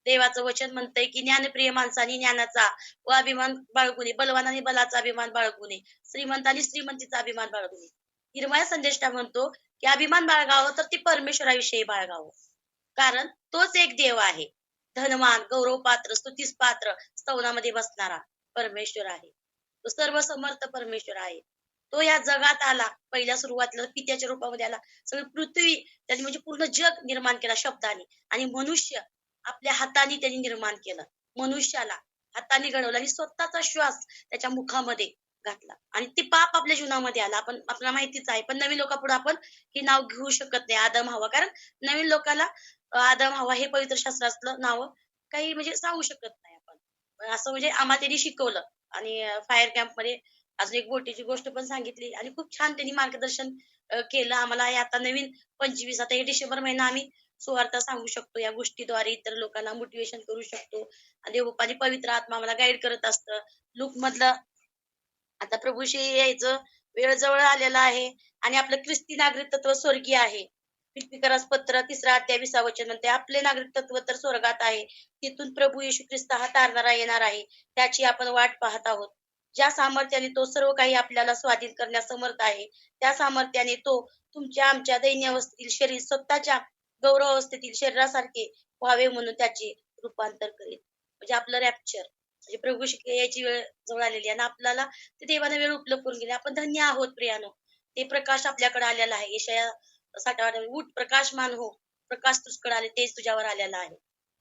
देवाचं वचन म्हणतंय, की ज्ञानप्रिय माणसाने ज्ञानाचा व अभिमान बाळगू नये. बलवानाने बलाचा अभिमान बाळगू नये. श्रीमंतांनी श्रीमंतीचा अभिमान बाळगू नये. हिरमया संदेष्टा म्हणतो, की अभिमान बाळगावं तर ते परमेश्वराविषयी बाळगावं. कारण तोच एक देव आहे. धनवान, गौरवपात्र, स्तुतीस पात्र, स्तवनामध्ये बसणारा परमेश्वर आहे. तो सर्वसमर्थ परमेश्वर आहे. तो या जगात आला. पहिल्या सुरुवातीला पित्याच्या रूपामध्ये आला. सगळी पृथ्वी त्यांनी म्हणजे पूर्ण जग निर्माण केला शब्दाने. आणि मनुष्य आपल्या हाताने त्यांनी निर्माण केलं. मनुष्याला हाताने घडवलं आणि स्वतःचा श्वास त्याच्या मुखामध्ये घातला. आणि ते पाप आपल्या जीवनामध्ये आलं. आपल्याला माहितीच आहे. पण नवीन लोकांपुढे आपण हे नाव घेऊ शकत नाही आदम हवा. कारण नवीन लोकाला आदम हवा हे पवित्र शास्त्रातलं नाव काही म्हणजे सांगू शकत नाही आपण. पण असं म्हणजे आम्हाला त्यांनी शिकवलं. आणि फायर कॅम्पमध्ये अजून एक बोटीची गोष्ट पण सांगितली आणि खूप छान त्यांनी मार्गदर्शन केलं आम्हाला. हे आता नवीन 25 आता हे डिसेंबर महिना आम्ही सुवार्ता सांगू शकतो. या गोष्टीद्वारे इतर लोकांना मोटिव्हेशन करू शकतो. आणि देवबापाने पवित्र आत्मा आम्हाला गाईड करत असतं. लूकमधलं आता प्रभूशी यायचं वेळ जवळ आलेला आहे. आणि आपलं ख्रिस्ती नागरिकत्व स्वर्गीय आहे. फिलिप्पिकरास पत्र 3 अध्याय 20 वचन म्हणते, आपले नागरिकत्व तर स्वर्गात आहे. तिथून प्रभू येशू ख्रिस्त हा तारणारा येणार आहे. त्याची आपण वाट पाहत आहोत. ज्या सामर्थ्याने तो सर्व काही आपल्याला स्वाधीन करण्यास समर्थ आहे, त्या सामर्थ्याने तो तुमच्या आमच्या दैन्य अवस्थेतील शरीर स्वतःच्या गौरव अवस्थेतील शरीरासारखे व्हावे म्हणून त्याचे रूपांतर करेल. म्हणजे आपलं रॅप्चर म्हणजे प्रभू यायची वेळ जवळ आलेली आहे आणि आपल्याला ते देवाने वेळ उपलब्ध करून गेली. आपण धन्य आहोत प्रियानो. ते प्रकाश आपल्याकडे आलेला आहे. यशाया 60 उठ प्रकाशमान हो, प्रकाश तुझकडे आले तेच तुझ्यावर आलेला आहे.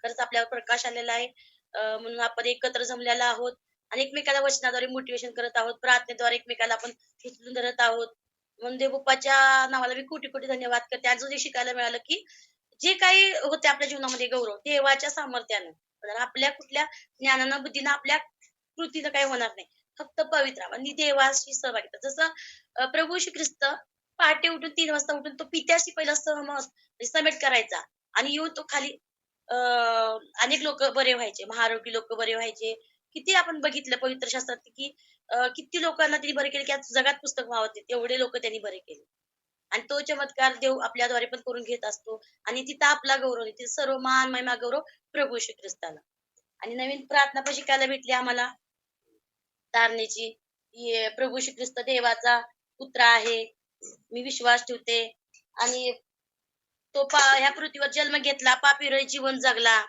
खरंच आपल्यावर प्रकाश आलेला आहे. म्हणून आपण एकत्र जमलेला आहोत आणि एकमेकाला वचनाद्वारे मोटिवेशन करत आहोत. प्रार्थनेद्वारे एकमेकाला आपण उचलून धरत आहोत. म्हणून देवबाप्पाच्या नावाला मी कोटी कोटी धन्यवाद करते. अजून जे शिकायला मिळालं, की जे काही होते आपल्या जीवनामध्ये गौरव देवाच्या सामर्थ्यानं. तर आपल्या कुठल्या ज्ञानानं, बुद्धीनं, आपल्या कृतीनं काही होणार नाही. फक्त पवित्र आणि देवाशी सहभागिता. जसं प्रभू श्री ख्रिस्त पहाटे उठून 3 वाजता उठून तो पित्याशी पहिला समेट करायचा आणि येऊन तो खाली अनेक लोक बरे व्हायचे. महारोगी लोक बरे व्हायचे. किती आपण बघितलं पवित्र शास्त्रात, की किती लोकांना त्यांनी बरे केले, की आज जगात पुस्तक व्हावं तेवढे लोक त्यांनी बरे केले. आणि तो चमत्कार देव आपल्याद्वारे पण करून घेत असतो. आणि तिथं आपला गौरव नाही. तिथं सर्व मान, महिमा, गौरव प्रभू श्री ख्रिस्ताला. आणि नवीन प्रार्थना पण शिकायला भेटली आम्हाला तारणेची. प्रभू श्री ख्रिस्त देवाचा पुत्र आहे. मी विश्वास ठेवते. आणि तो ह्या पृथ्वीवर जन्म घेतला, पापी जीवन जगला.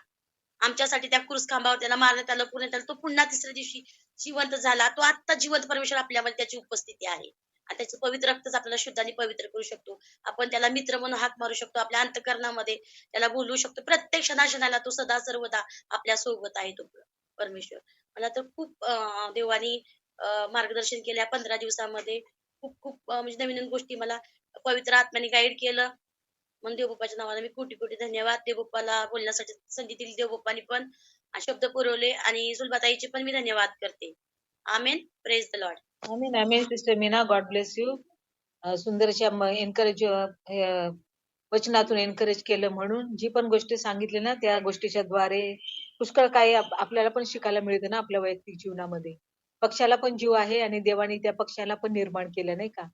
आमच्यासाठी त्या क्रूस खांबावर त्याला मारण्यात आलं, पुण्यात आलं. तो पुन्हा तिसऱ्या दिवशी जिवंत झाला. तो आत्ता जिवंत परमेश्वर आपल्यामध्ये त्याची उपस्थिती आहे. आणि त्याचं पवित्र रक्तच आपल्याला शुद्ध आणि पवित्र करू शकतो. आपण त्याला मित्र म्हणून हाक मारू शकतो. आपल्या अंतःकरणामध्ये त्याला बोलवू शकतो. प्रत्येक क्षणाक्षणाला तो सदा सर्वदा आपल्या सोबत आहे तो परमेश्वर. मला तर खूप देवानी मार्गदर्शन केल्या 15 दिवसामध्ये. खूप खूप म्हणजे नवीन नवीन गोष्टी मला पवित्र आत्म्याने गाईड केलं. म्हणून देवबाप्पाच्या नावाने मी कोटी कोटी धन्यवाद. देवबाप्पाला बोलण्यासाठी संधी दिली देवबाप्पानी पण शब्द पुरवले. आणि सुलभाताईचे पण मी धन्यवाद करते. Amen. Praise the Lord. Amen amen sister Meena, God bless you. सुंदरशा एनकरेज वचनातून एनकरेज केलं म्हणून जी पण गोष्टी सांगितली ना त्या गोष्टीच्या द्वारे पुष्कळ काही आपल्याला पण शिकायला मिळतं ना आपल्या वैयक्तिक जीवनामध्ये. पक्षाला पण जीव आहे आणि देवाने त्या पक्षाला पण निर्माण केलं नाही का.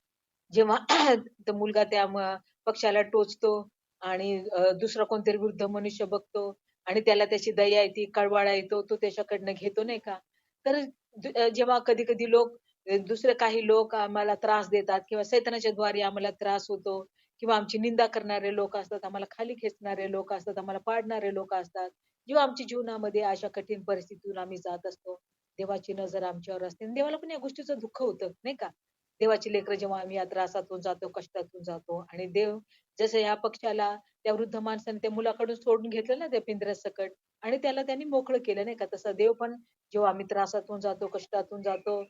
जेव्हा तो मुलगा त्या पक्षाला टोचतो आणि दुसरा कोणतरी वृद्ध मनुष्य बघतो आणि त्याला त्याची दया येते, कळवळा येतो, तो त्याच्याकडनं घेतो नाही का. तर जेव्हा कधी कधी लोक दुसरे काही लोक आम्हाला त्रास देतात किंवा सैतानाच्या द्वारे आम्हाला त्रास होतो किंवा आमची निंदा करणारे लोक असतात, आम्हाला खाली खेचणारे लोक असतात, आम्हाला पाडणारे लोक असतात. जेव्हा आमच्या जीवनामध्ये अशा कठीण परिस्थितीतून आम्ही जात असतो, देवाची नजर आमच्यावर असते आणि देवाला पण या गोष्टीचं दुःख होतं नाही का. देवाची लेकरं जेव्हा आम्ही या त्रासातून जातो, कष्टातून जातो आणि देव जसं या पक्षाला त्या वृद्ध माणसाने त्या मुलाकडून सोडून घेतलं ना त्या पिंजऱ्यासकट आणि त्याला त्यांनी मोकळं केलं नाही का. तसं देव पण जेव्हा आम्ही त्रासातून जातो, कष्टातून जातो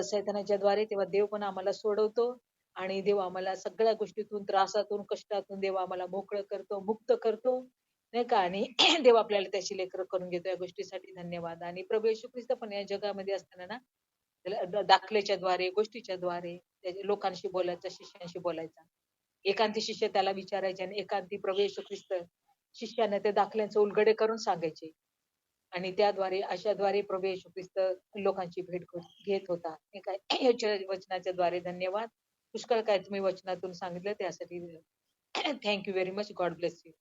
सैतानाच्या द्वारे तेव्हा देव पण आम्हाला सोडवतो आणि देव आम्हाला सगळ्या गोष्टीतून, त्रासातून, कष्टातून देव आम्हाला मोकळं करतो, मुक्त करतो, नाही का. आणि देव आपल्याला त्याची लेकरं करून घेतो. या गोष्टीसाठी धन्यवाद. आणि प्रभू येशू ख्रिस्त पण या जगामध्ये असताना ना, त्याला दाखल्याच्या द्वारे, गोष्टीच्या द्वारे लोकांशी बोलायचा, शिष्यांशी बोलायचा. एकांती शिष्य त्याला विचारायचे आणि एकांती प्रभू येशू ख्रिस्त शिष्याने ते दाखल्यांचे उलगडे करून सांगायचे. आणि त्याद्वारे अशाद्वारे प्रभू येशू ख्रिस्त लोकांची भेट घेत होता. हे काय याच्या वचनाच्या द्वारे धन्यवाद. पुष्कळ काय तुम्ही वचनातून सांगितलं त्यासाठी thank you very much. God bless you.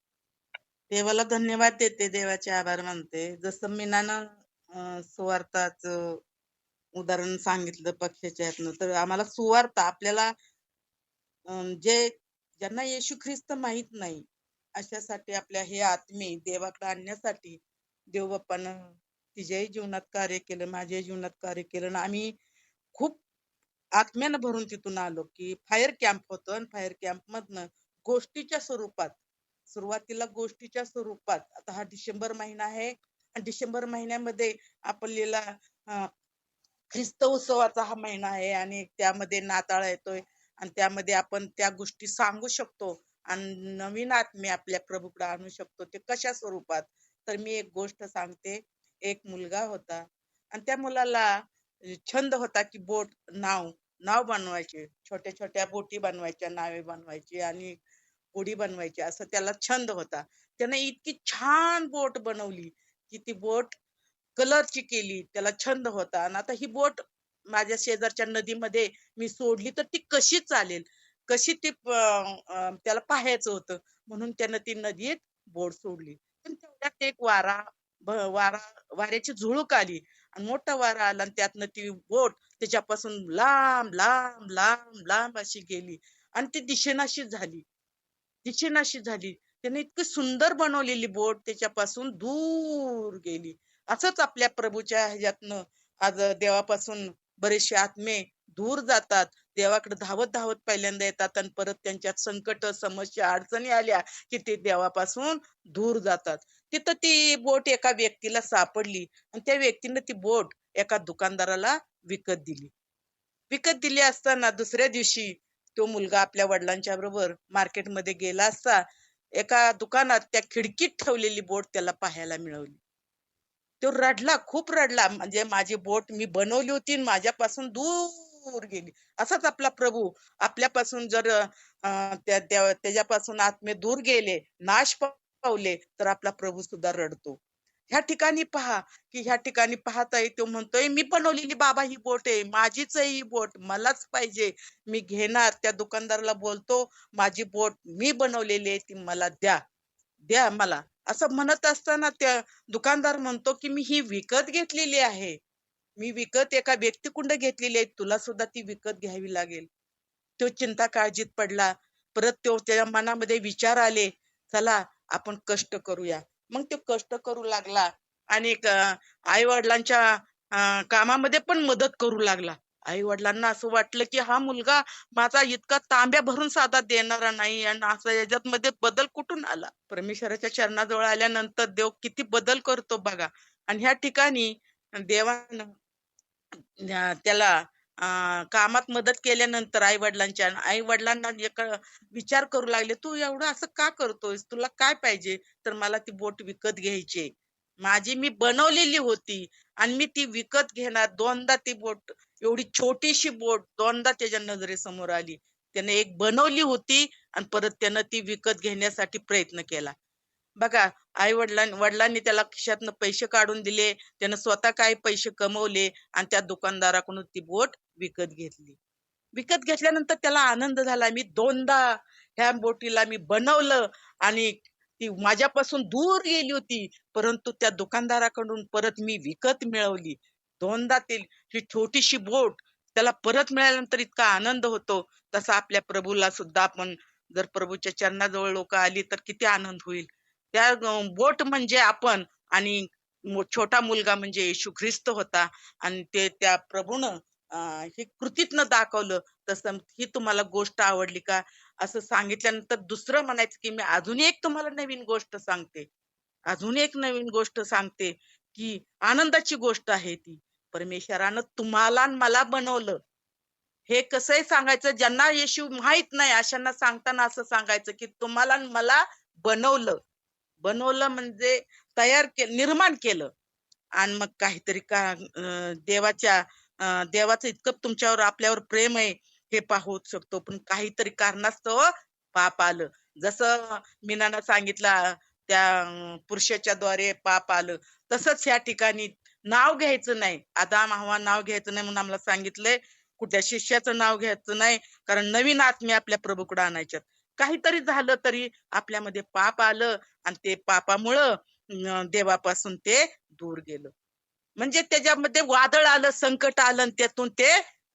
देवाला धन्यवाद देते, देवाचे आभार मानते. जसं मीनानं सुवार्ताचं उदाहरण सांगितलं पक्षाच्या यातनं, तर आम्हाला सुवार्ता आपल्याला ज्यांना येशू ख्रिस्त माहित नाही अशासाठी आपल्या हे आत्मे देवाकडे आणण्यासाठी देव बाप्पानं तिच्याही जीवनात कार्य केलं, माझ्याही जीवनात कार्य केलं आणि आम्ही खूप आत्म्यानं भरून तिथून आलो. की फायर कॅम्प होतं आणि फायर कॅम्प मधनं गोष्टीच्या स्वरूपात, सुरुवातीला गोष्टीच्या स्वरूपात, आता हा डिसेंबर महिना आहे आणि डिसेंबर महिन्यामध्ये आपल्याला ख्रिस्त उत्सवाचा हा महिना आहे आणि त्यामध्ये नाताळ येतोय आणि त्यामध्ये आपण त्या गोष्टी सांगू शकतो आणि नवीन आत्मे आपल्या प्रभूकडे आणू शकतो. ते कशा स्वरूपात? तर मी एक गोष्ट सांगते. एक मुलगा होता आणि त्या मुलाला छंद होता की नाव नाव बनवायचे, छोट्या छोट्या बोटी बनवायच्या, नावे बनवायची आणि होडी बनवायची, असं त्याला छंद होता. त्याने इतकी छान बोट बनवली की ती बोट कलरची केली. त्याला छंद होता आणि आता ही बोट माझ्या शेजारच्या नदीमध्ये मी सोडली तर ती कशी चालेल, कशी ती त्याला पाहायचं होतं, म्हणून त्यानं ती नदीत बोट सोडली. पण तेवढ्यात एक वारा वाऱ्याची झुळूक आली आणि मोठा वारा आला आणि त्यातनं ती बोट त्याच्यापासून लांब लांब लांब लांब अशी गेली आणि ती दिशेनाशी झाली. त्याने इतकी सुंदर बनवलेली बोट त्याच्यापासून दूर गेली. असंच आपल्या प्रभूच्या ह्याच्यातनं आज देवापासून बरेचसे आत्मे दूर जातात, देवाकडे धावत धावत पहिल्यांदा येतात आणि परत त्यांच्यात संकट, समस्या, अडचणी आल्या की ते देवापासून दूर जातात. तिथं ती बोट एका व्यक्तीला सापडली आणि त्या व्यक्तीने ती बोट एका दुकानदाराला विकत दिली असताना दुसऱ्या दिवशी तो मुलगा आपल्या वडिलांच्या बरोबर मार्केटमध्ये गेला असता एका दुकानात त्या खिडकीत ठेवलेली बोट त्याला पाहायला मिळवली. तो रडला, खूप रडला. म्हणजे माझी बोट मी बनवली होती आणि माझ्यापासून दूर गेली. असाच आपला प्रभू आपल्यापासून जर त्याच्यापासून आत्मे दूर गेले, नाश पावले, तर आपला प्रभू सुद्धा रडतो. ह्या ठिकाणी पहा की ह्या ठिकाणी पाहताय तो म्हणतोय मी बनवलेली बाबा ही बोट आहे, माझीच आहे ही बोट, मलाच पाहिजे, मी घेणार. त्या दुकानदाराला बोलतो माझी बोट मी बनवलेली आहे, ती मला द्या, द्या मला. असं म्हणत असताना त्या दुकानदार म्हणतो की मी ही विकत घेतलेली आहे, मी विकत एका व्यक्तीकडून घेतलेली आहे, तुला सुद्धा ती विकत घ्यावी लागेल. तो चिंता काळजीत पडला. परत तो त्याच्या मनामध्ये विचार आले, चला आपण कष्ट करूया. मग तो कष्ट करू लागला आणि आई वडिलांच्या कामामध्ये पण मदत करू लागला. आई वडिलांना असं वाटलं की हा मुलगा माझा इतका तांब्या भरून साधा देणारा नाही आणि असं याच्यात मध्ये बदल कुठून आला. परमेश्वराच्या चरणाजवळ आल्यानंतर देव किती बदल करतो बघा. आणि ह्या ठिकाणी देवानं त्याला कामात मदत केल्यानंतर आई वडिलांना एक विचार करू लागले, तू एवढं असं का करतोयस, तुला काय पाहिजे? तर मला ती बोट विकत घ्यायची, माझी मी बनवलेली होती आणि मी ती विकत घेणार. दोनदा ती बोट, एवढी छोटीशी बोट दोनदा त्याच्या नजरेसमोर आली. त्याने एक बनवली होती आणि परत त्यानं ती विकत घेण्यासाठी प्रयत्न केला. बघा, वडिलांनी त्याला खिशातनं पैसे काढून दिले, त्यानं स्वतः काही पैसे कमवले आणि त्या दुकानदाराकडून ती बोट विकत घेतली. विकत घेतल्यानंतर त्याला आनंद झाला, मी दोनदा ह्या बोटीला मी बनवलं आणि ती माझ्यापासून दूर गेली होती, परंतु त्या दुकानदाराकडून परत मी विकत मिळवली. दोनदा ही छोटीशी बोट त्याला परत मिळाल्यानंतर इतका आनंद होतो. तसा आपल्या प्रभूला सुद्धा आपण जर प्रभूच्या चरणाजवळ लोक आली तर किती आनंद होईल. त्या बोट म्हणजे आपण आणि छोटा मुलगा म्हणजे येशू ख्रिस्त होता आणि ते त्या प्रभूनं हे कृतीतनं दाखवलं, तसं ही तुम्हाला गोष्ट आवडली का असं सांगितल्यानंतर दुसरं म्हणायचं की मी अजून एक तुम्हाला नवीन गोष्ट सांगते. अजून एक नवीन गोष्ट सांगते की आनंदाची गोष्ट आहे ती. परमेश्वरानं तुम्हाला आणि मला बनवलं. हे कसंही सांगायचं, ज्यांना येशू माहित नाही अशांना सांगताना असं सांगायचं की तुम्हाला आणि मला बनवलं. बनवलं म्हणजे तयार केलं, निर्माण केलं. आणि मग काहीतरी देवाचं इतकं तुमच्यावर आपल्यावर प्रेम आहे हे पाहू शकतो. पण काहीतरी कारणास्तव पाप आलं. जसं मीनानं सांगितलं त्या पुरुषाच्या द्वारे पाप आलं, तसंच ह्या ठिकाणी नाव घ्यायचं नाही. आदाम हव्वा नाव घ्यायचं नाही म्हणून आम्हाला सांगितलंय. कुठल्या शिष्याचं नाव घ्यायचं नाही, कारण नवीन आत्मे आपल्या प्रभूकडे आणायच्यात. काहीतरी झालं तरी आपल्यामध्ये पाप आलं आणि ते पापामुळं देवापासून ते दूर गेलं. म्हणजे त्याच्यामध्ये वादळ आलं, संकट आलं आणि त्यातून ते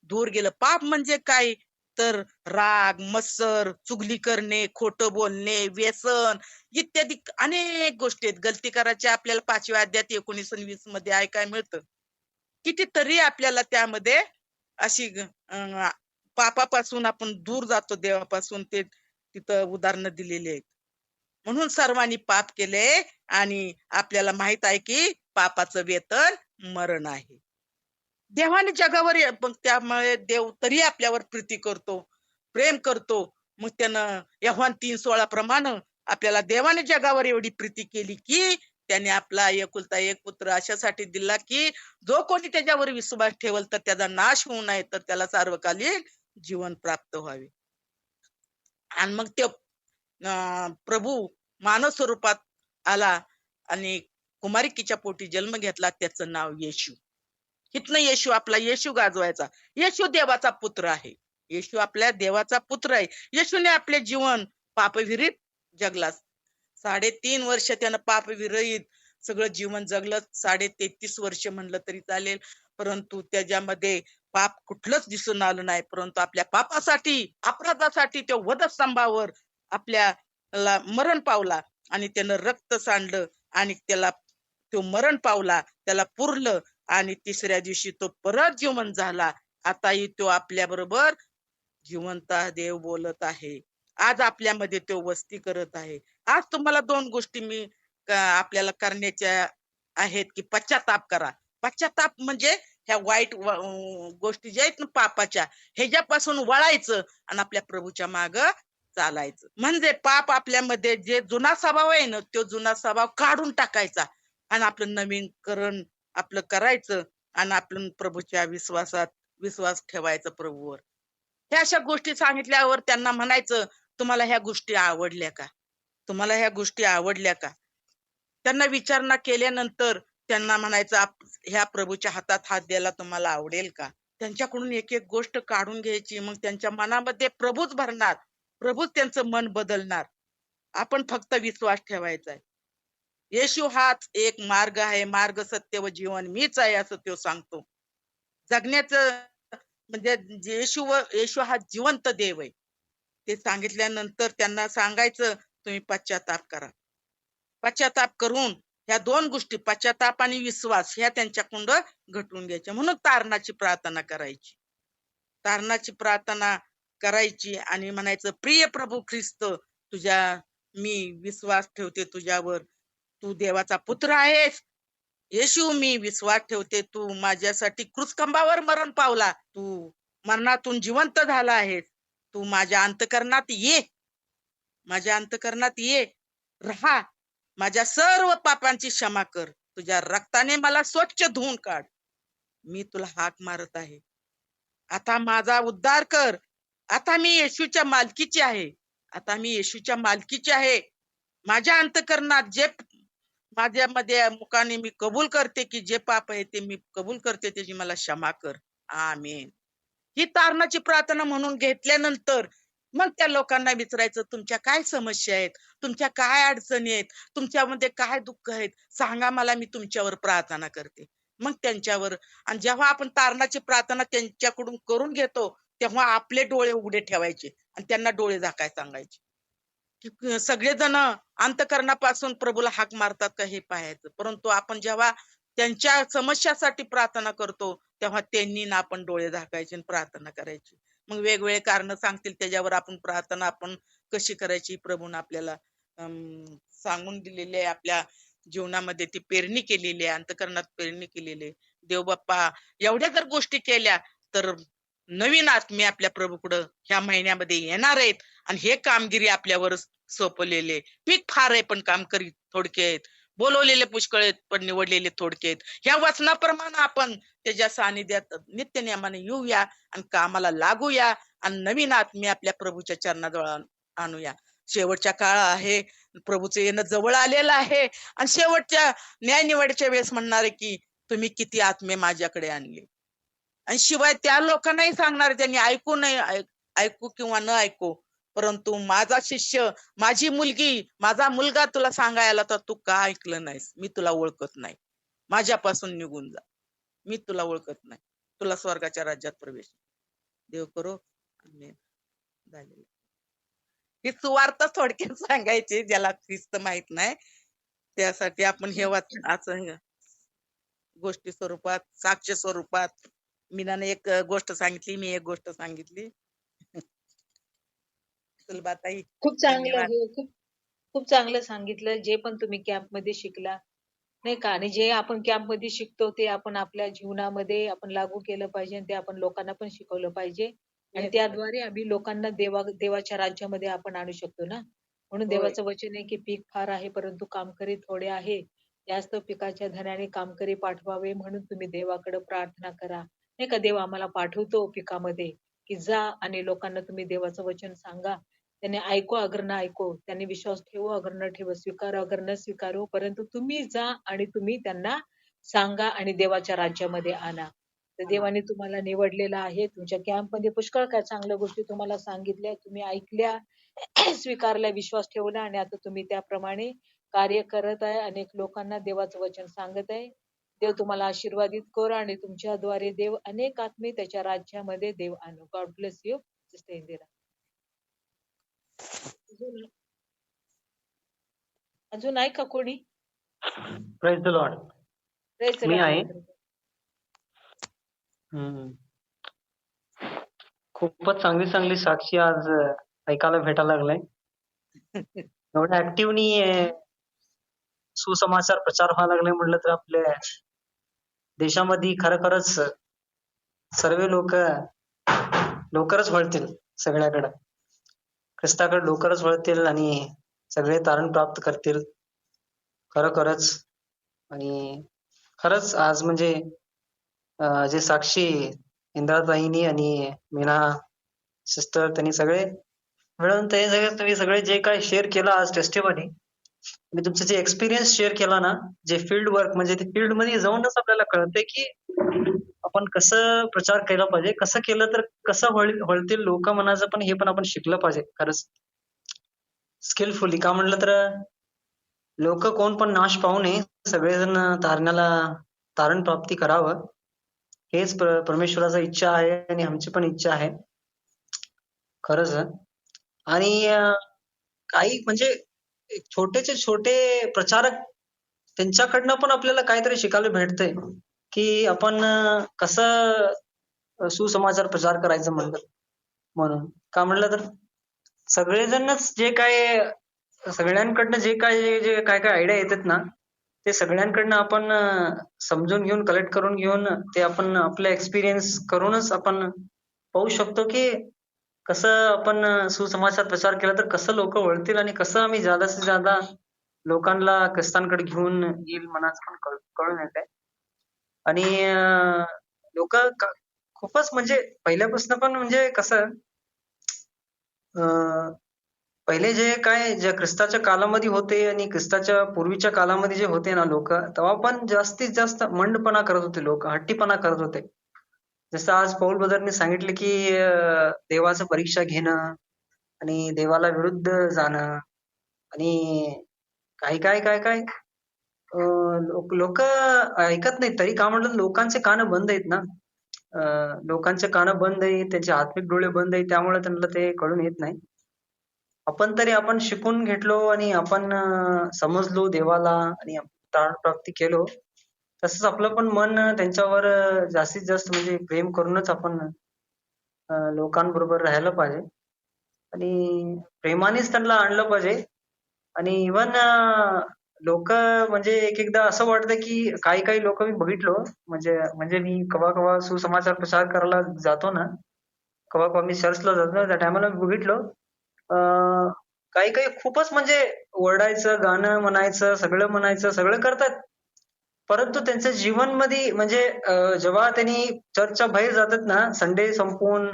दूर गेलं. पाप म्हणजे काय तर राग, मत्सर, चुगली करणे, खोटं बोलणे, व्यसन इत्यादी अनेक गोष्टी आहेत. गलती करायच्या आपल्याला 5व्या अध्यायात 19 आणि 20 मध्ये ऐकायला मिळतं. कितीतरी आपल्याला त्यामध्ये अशी पापापासून आपण दूर जातो देवापासून, ते तिथं उदाहरणं दिलेली आहेत. म्हणून सर्वांनी पाप केले आणि आपल्याला माहित आहे की पापाचं वेतन मरण आहे. देवाने जगावर मग त्यामुळे देव तरी आपल्यावर प्रीती करतो, प्रेम करतो. मग त्यानं योहान 3:16 प्रमाणे आपल्याला देवाने जगावर एवढी प्रीती केली की त्याने आपला एकुलता एक पुत्र अशासाठी दिला की जो कोणी त्याच्यावर विश्वास ठेवल तर त्याचा नाश होऊ नये, तर त्याला सार्वकालिक जीवन प्राप्त व्हावे. आणि मग ते प्रभू मानव स्वरूपात आला आणि कुमारिकेच्या पोटी जन्म घेतला, त्याचं नाव येशू. हितनं येशू आपला येशू गाजवायचा. येशू देवाचा पुत्र आहे. येशू आपल्या देवाचा पुत्र आहे. येशूने आपले जीवन पापविरहित जगला. 3.5 वर्ष त्यानं पापविरहित सगळं जीवन जगलं. 33.5 वर्ष म्हणलं तरी चालेल. परंतु त्याच्यामध्ये पाप कुठलंच दिसून आलं नाही. परंतु आपल्या पापासाठी, अपराधासाठी तो वधस्तंभावर आपल्याला मरण पावला आणि त्यानं रक्त सांडलं आणि त्याला तो मरण पावला, त्याला पुरलं आणि 3ऱ्या दिवशी तो परत जीवन झाला. आताही तो आपल्या बरोबर जिवंत देव बोलत आहे. आज आपल्यामध्ये तो वस्ती करत आहे. आज तुम्हाला 2 गोष्टी मी आपल्याला करण्याच्या आहेत की पश्चाताप करा. पश्चाताप म्हणजे ह्या वाईट गोष्टी ज्या आहेत ना पापाच्या, ह्याच्यापासून वळायचं आणि आपल्या प्रभूच्या माग चालायचं. म्हणजे पाप आपल्यामध्ये जे जुना स्वभाव आहे ना, तो जुना स्वभाव काढून टाकायचा आणि आपलं नवीनकरण आपलं करायचं आणि आपण प्रभूच्या विश्वास ठेवायचा प्रभूवर. ह्या अशा गोष्टी सांगितल्यावर त्यांना म्हणायचं, तुम्हाला ह्या गोष्टी आवडल्या का? तुम्हाला ह्या गोष्टी आवडल्या का? त्यांना विचारणा केल्यानंतर त्यांना म्हणायचं, ह्या प्रभूच्या हातात हात द्यायला तुम्हाला आवडेल का? त्यांच्याकडून एक एक गोष्ट काढून घ्यायची. मग त्यांच्या मनामध्ये प्रभूच भरणार, प्रभूच त्यांचं मन बदलणार. आपण फक्त विश्वास ठेवायचा आहे. येशू हाच एक मार्ग आहे, मार्ग सत्य व जीवन मीच आहे असं तो सांगतो. जगण्याचं म्हणजे येशू हा जिवंत देव आहे. ते सांगितल्यानंतर त्यांना सांगायचं, तुम्ही पश्चाताप करा. पश्चाताप करून ह्या 2 गोष्टी, पश्चाताप आणि विश्वास, ह्या त्यांच्याकडून घटून घ्यायच्या. म्हणून तारणाची प्रार्थना करायची. तारणाची प्रार्थना करायची आणि म्हणायचं, प्रिय प्रभू ख्रिस्त, मी विश्वास ठेवते तुझ्यावर. तू देवाचा पुत्र आहेस. येशू, मी विश्वास ठेवते तू माझ्यासाठी क्रूसस्तंभावर मरण पावला. तू मरणातून जिवंत झाला आहेस. तू माझ्या अंतःकरणात ये. माझ्या अंतःकरणात ये. राहा. माझ्या सर्व पापांची क्षमा कर. तुझ्या रक्ताने मला स्वच्छ धुवून काढ. मी तुला हाक मारत आहे. आता माझा उद्धार कर. आता मी येशूच्या मालकीची आहे. आता मी येशूच्या मालकीची आहे. माझ्या अंतःकरणात जे माझ्यामध्ये मुखाने मी कबूल करते की जे पाप आहे ते मी कबूल करते, त्याची मला क्षमा कर. आमेन. ही तारणाची प्रार्थना म्हणून घेतल्यानंतर मग त्या लोकांना विचारायचं, तुमच्या काय समस्या आहेत, तुमच्या काय अडचणी आहेत, तुमच्यामध्ये काय दुःख आहेत, सांगा मला, मी तुमच्यावर प्रार्थना करते. मग त्यांच्यावर, आणि जेव्हा आपण तारणाची प्रार्थना त्यांच्याकडून करून घेतो तेव्हा आपले डोळे उघडे ठेवायचे आणि त्यांना डोळे झाकाय सांगायचे. की सगळेजण अंतःकरणापासून प्रभूला हाक मारतात का हे पाहायचं. परंतु आपण जेव्हा त्यांच्या समस्यासाठी प्रार्थना करतो तेव्हा त्यांनी ना आपण डोळे झाकायचे आणि प्रार्थना करायची. मग वेगवेगळे कारण सांगतील त्याच्यावर आपण प्रार्थना आपण कशी करायची प्रभून आपल्याला सांगून दिलेले आहे. आपल्या जीवनामध्ये ती पेरणी केलेली आहे, अंतःकरणात पेरणी केलेली आहे. देव बाप्पा एवढ्या जर गोष्टी केल्या तर नवीन आत्मे आपल्या प्रभूकडं ह्या महिन्यामध्ये येणार आहेत आणि हे कामगिरी आपल्यावर सोपवलेले. पीक फार आहे पण काम करीत थोडके आहेत, बोलवलेले पुष्कळ आहेत पण निवडलेले थोडके आहेत. ह्या वचनाप्रमाणे आपण त्याच्या सानिध्यात नित्य नियमाने येऊया आणि कामाला लागूया आणि नवीन आत्मे आपल्या प्रभूच्या चरणाजवळ आणूया. शेवटच्या काळ आहे, प्रभूचं येणं जवळ आलेलं आहे आणि शेवटच्या न्याय निवडच्या वेळेस म्हणणार आहे की तुम्ही किती आत्मे माझ्याकडे आणले. आणि शिवाय त्या लोकांनाही सांगणार त्यांनी ऐकू नाही ऐकू किंवा न ऐकू, परंतु माझा शिष्य, माझी मुलगी, माझा मुलगा तुला सांगायला तर तू का ऐकलं नाहीस? मी तुला ओळखत नाही, माझ्यापासून निघून जा, मी तुला ओळखत नाही, तुला स्वर्गाच्या राज्यात प्रवेश. देव करो. आमेन. झालेलं. ही सुवार्ता थोडक्यात सांगायची ज्याला ख्रिस्त माहित नाही त्यासाठी आपण हे असं गोष्टी स्वरूपात, साक्ष स्वरूपात मीनाने एक गोष्ट सांगितली, मी एक गोष्ट सांगितली. सुलभाताई खूप चांगलं धन्यवाद. हो, खूप चांगलं सांगितलं. जे पण तुम्ही कॅम्पमध्ये शिकला, नाही का? आणि जे आपण कॅम्पमध्ये शिकतो ते आपण आपल्या जीवनामध्ये आपण लागू केलं पाहिजे आणि ते आपण लोकांना पण शिकवलं पाहिजे. आणि Yes. त्याद्वारे आम्ही लोकांना देवाच्या राज्यामध्ये आपण आणू शकतो ना. म्हणून होय. देवाचं वचन आहे की पीक फार आहे परंतु कामकरी थोडे आहे. जास्त पिकाच्या धनाने कामकरी पाठवावे म्हणून तुम्ही देवाकडे प्रार्थना करा. नाही का? देव आम्हाला पाठवतो पिकामध्ये, की जा आणि लोकांना तुम्ही देवाचं वचन सांगा. त्यांनी ऐको अगर न ऐको, त्यांनी विश्वास ठेवो अगर न ठेवो, स्वीकारो अगर न स्वीकारो, परंतु तुम्ही जा आणि तुम्ही त्यांना सांगा आणि देवाच्या राज्यामध्ये आणा. तर देवाने तुम्हाला निवडलेलं आहे. तुमच्या कॅम्पमध्ये पुष्कळ काय चांगल्या गोष्टी तुम्हाला सांगितल्या, तुम्ही ऐकल्या, स्वीकारल्या, विश्वास ठेवला आणि आता तुम्ही त्याप्रमाणे कार्य करत आहे. अनेक लोकांना देवाचं वचन सांगत आहे. देव तुम्हाला आशीर्वादित करो आणि तुमच्याद्वारे देव अनेक आत्मे त्याच्या राज्यामध्ये देव आणो. God bless you, sister Indira. अजून अजून आहे का कोणी? Praise the Lord. Praise the me Lord, आहे. brother. हम्म. खूपच चांगली चांगली साक्षी आज ऐकायला भेटायला लागलाय. एवढ्या ऍक्टिव्हनी सुसमाचार प्रचार व्हायला लागले म्हटलं तर आपल्या देशामध्ये खरोखरच सर्व लोक लवकरच वळतील सगळ्याकडे, ख्रिस्ताकडे लवकरच वळतील आणि सगळे तारण प्राप्त करतील खरोखरच. आणि खरंच आज म्हणजे जे साक्षी इंद्राताईनी आणि मीना सिस्टर त्यांनी सगळे मिळून ते तुम्ही सगळे जे काय शेअर केलं आज टेस्टिमनी आणि तुमचं जे एक्सपिरियन्स शेअर केला ना, जे फील्ड वर्क म्हणजे ते फील्ड मध्ये जाऊनच आपल्याला कळतंय की आपण कसं प्रचार केला पाहिजे, कसं केलं तर कसं वळतील लोक म्हणायचं, पण हे पण आपण शिकलं पाहिजे खरंच स्किलफुली. का म्हणलं तर लोक कोण पण नाश पाहू नये, सगळेजण तारण प्राप्ती करावं हेच परमेश्वराचा इच्छा आहे आणि आमची पण इच्छा आहे खरंच. आणि काही म्हणजे छोटेचे छोटे प्रचारक त्यांच्याकडनं पण आपल्याला काहीतरी शिकायला भेटतंय की आपण कसं सुसमाचार प्रचार करायचं म्हणून. का म्हणलं तर सगळेजणच जे काय सगळ्यांकडनं जे काय आयडिया येतात ना, ते सगळ्यांकडनं आपण समजून घेऊन कलेक्ट करून घेऊन ते आपण आपला एक्सपिरियन्स करूनच आपण पाहू शकतो की कसं आपण सुसमाचार प्रचार केला तर कसं लोक वळतील आणि कसं आम्ही जास्तीत जादा लोकांना ख्रिस्तांकडे घेऊन येईल मनात पण कळून येत आहे. आणि लोक खूपच म्हणजे पहिल्यापासून पण म्हणजे कसं पहिले जे ख्रिस्ताच्या कालामध्ये होते आणि ख्रिस्ताच्या पूर्वीच्या कालामध्ये जे होते ना लोक, तेव्हा पण जास्तीत जास्त मंडपणा करत होते, लोक हट्टीपणा करत होते. जसं आज पौल ब्रदरने सांगितलं की देवाचं परीक्षा घेणं आणि देवाला विरुद्ध जाणं आणि काय लोक ऐकत नाहीत. तरी का म्हणलं, लोकांचे कान बंद आहेत ना, लोकांचे कान बंद आहेत, त्यांचे आत्मिक डोळे बंद आहेत, त्यामुळे त्यांना ते कळून येत नाही. आपण शिकून घेतलो आणि आपण समजलो देवाला आणि तारण प्राप्ती केलो तसंच आपलं पण मन त्यांच्यावर जास्तीत जास्त म्हणजे प्रेम करूनच आपण लोकांबरोबर राहायला पाहिजे आणि प्रेमानेच त्यांना आणलं पाहिजे. आणि इव्हन लोक म्हणजे एक एकदा असं वाटतं की काही काही लोक मी बघितलो म्हणजे म्हणजे मी कवा कवा सुसमाचार प्रसार करायला जातो ना, कवा कवा मी चर्चला जातो ना, त्या टायमाला मी बघितलं काही काही खूपच म्हणजे ओरडायचं, गाणं म्हणायचं, सगळं करतात. परंतु त्यांच्या जीवनमध्ये म्हणजे जेव्हा त्यांनी चर्चच्या बाहेर जातात ना, संडे संपवून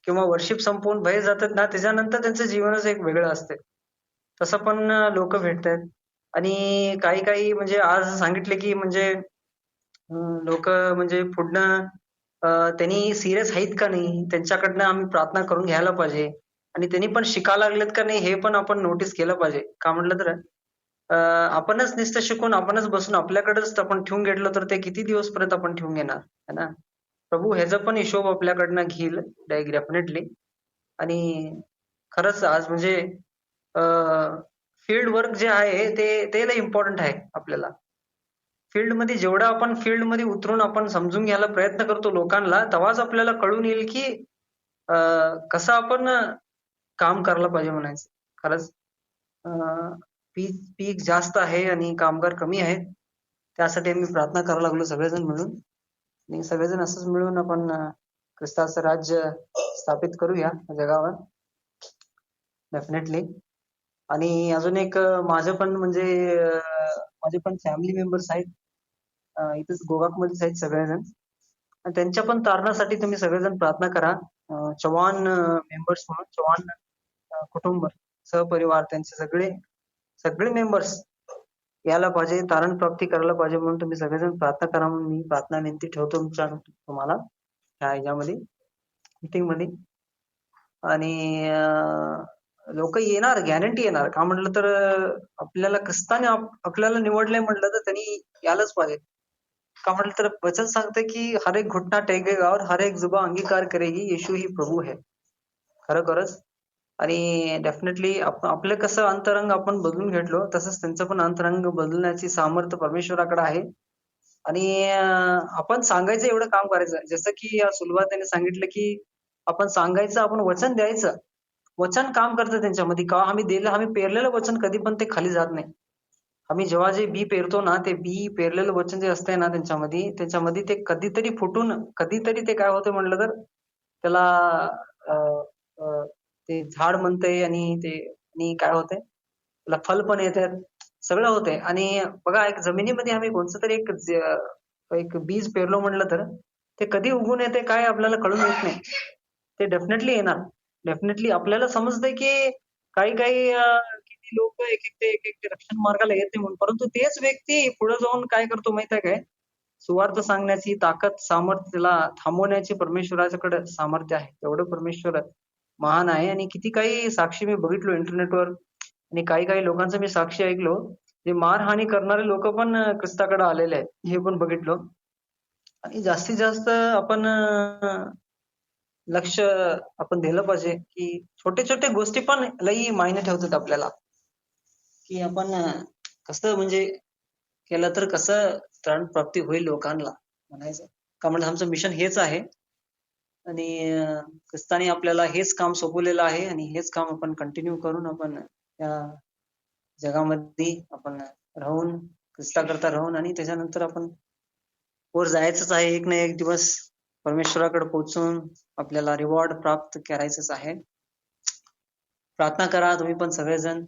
किंवा वर्शिप संपवून बाहेर जातात ना, त्याच्यानंतर त्यांचं जीवनच एक वेगळं असते. तसं पण लोक भेटतात आणि काही काही म्हणजे आज सांगितले की म्हणजे लोक म्हणजे पुढनं त्यांनी सिरियस आहेत का नाही, त्यांच्याकडनं आम्ही प्रार्थना करून घ्यायला पाहिजे आणि त्यांनी पण शिकायला लागलेत का नाही हे पण आपण नोटीस केलं पाहिजे. का म्हटलं तर आपणच नुसतं शिकून आपणच बसून आपल्याकडेच आपण ठेवून घेतलं तर ते किती दिवस परत आपण ठेवून घेणार है ना. प्रभू ह्याचा पण हिशोब आपल्याकडनं घेईल डेफिनेटली. आणि खरंच आज म्हणजे फील्ड वर्क जे आहे ते लय इम्पॉर्टंट आहे आपल्याला. फील्डमध्ये जेवढं आपण फील्डमध्ये उतरून आपण समजून घ्यायला प्रयत्न करतो लोकांना, तेव्हाच आपल्याला कळून येईल की कसं आपण काम करायला पाहिजे म्हणायचं. खरंच पीक पीक जास्त आहे आणि कामगार कमी आहेत. त्यासाठी आम्ही प्रार्थना करायला लागलो सगळेजण मिळून आणि सगळेजण असंच मिळून आपण ख्रिस्ताचं राज्य स्थापित करूया जगावर डेफिनेटली. आणि अजून एक माझं पण म्हणजे माझे पण फॅमिली मेंबर्स आहेत इथेच गोवाकमध्येच आहेत सगळेजण आणि त्यांच्या पण तारणासाठी तुम्ही सगळेजण प्रार्थना करा. चव्हाण मेंबर्स म्हणून चव्हाण कुटुंब सहपरिवार त्यांचे सगळे सगळे मेंबर्स यायला पाहिजे, तारण प्राप्ती करायला पाहिजे म्हणून तुम्ही सगळेजण प्रार्थना करा म्हणून मी प्रार्थना विनंती ठेवतो तुम्हाला ह्या ह्याच्यामध्ये मीटिंग मध्ये. आणि लोक येणार, गॅरंटी येणार. का म्हटलं तर आपल्याला क्रिस्ताने आपल्याला निवडलंय म्हटलं तर त्यांनी यायलाच पाहिजे. का म्हटलं तर वचन सांगते की हर एक घुटना टेकेगा और हर एक जुबा अंगीकार करेगी येशू ही प्रभू है. खरोखरच. आणि डेफिनेटली आपलं कसं अंतरंग आपण बदलून घेतलो तसंच त्यांचं पण अंतरंग बदलण्याची सामर्थ्य परमेश्वराकडे आहे. आणि आपण सांगायचं एवढं काम करायचं. जसं की या सुलभा त्याने सांगितलं की आपण सांगायचं, आपण वचन द्यायचं. वचन काम करतं त्यांच्यामध्ये. का आम्ही दिलं, आम्ही पेरलेलं वचन कधी पण ते खाली जात नाही. आम्ही जेव्हा जे बी पेरतो ना, ते बी पेरलेलं वचन जे असतंय ना त्यांच्यामध्ये ते कधीतरी फुटून कधीतरी ते काय होतं म्हटलं तर त्याला अं, अं, ते झाड म्हणतंय आणि काय होतंय त्याला फल पण येतात, सगळं होतंय. आणि बघा एक जमिनीमध्ये आम्ही कोणतं तरी एक बीज पेरलो म्हटलं तर ते कधी उगून येते काय आपल्याला कळून येत नाही. ते डेफिनेटली येणार. डेफिनेटली आपल्याला समजतंय की काही काही किती लोक एक एक रक्षण मार्गाला येत नाही म्हणून, परंतु तेच व्यक्ती पुढे जाऊन काय करतो माहित आहे काय, सुवार्थ सांगण्याची ताकद सामर्थ्य त्याला थांबवण्याची परमेश्वराच्याकडे सामर्थ्य आहे. एवढं परमेश्वर महान आहे. आणि किती काही साक्षी मी बघितलो इंटरनेटवर आणि काही काही लोकांचं मी साक्षी ऐकलो जे मारहाणी करणारे लोक पण ख्रिस्ताकडे आलेले आहेत हे पण बघितलो. आणि जास्तीत जास्त आपण लक्ष आपण दिलं पाहिजे की छोटे छोटे गोष्टी पण लई मायने ठेवतात आपल्याला की आपण कसं म्हणजे केलं तर कसं त्राण प्राप्ती होईल लोकांना म्हणायचं. का म्हणजे आमचं मिशन हेच आहे आणि ख्रिस्ताने आपल्याला हेच काम सोपवलेलं आहे आणि हेच काम आपण कंटिन्यू करून आपण या जगामध्ये आपण राहून ख्रिस्ताकरता राहून आणि त्याच्यानंतर आपण वर जायचंच आहे. एक ना एक दिवस परमेश्वराकडे पोहोचून आपल्याला रिवॉर्ड प्राप्त करायचंच आहे. प्रार्थना करा तुम्ही पण सगळेजण.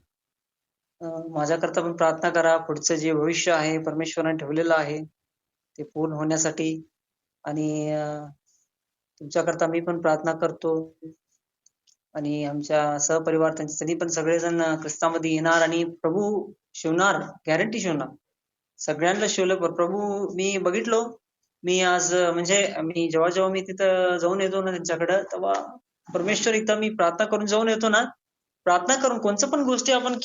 माझ्याकरता पण प्रार्थना करा. पुढचं जे भविष्य आहे परमेश्वराने ठेवलेलं आहे ते पूर्ण होण्यासाठी. आणि तुमच्याकरता मी पण प्रार्थना करतो. आणि आमच्या सहपरिवार त्यांनी पण सगळेजण ख्रिस्तामध्ये येणार आणि प्रभू शिवणार, गॅरंटी शिवणार. सगळ्यांना शिवलं प्रभू. मी बघितलो, मी आज म्हणजे मी जेव्हा जेव्हा मी तिथं जाऊन येतो ना त्यांच्याकडं, तेव्हा परमेश्वर एकदा मी प्रार्थना करून जाऊन येतो ना, प्रार्थना करून कोणचं पण गोष्टी आपण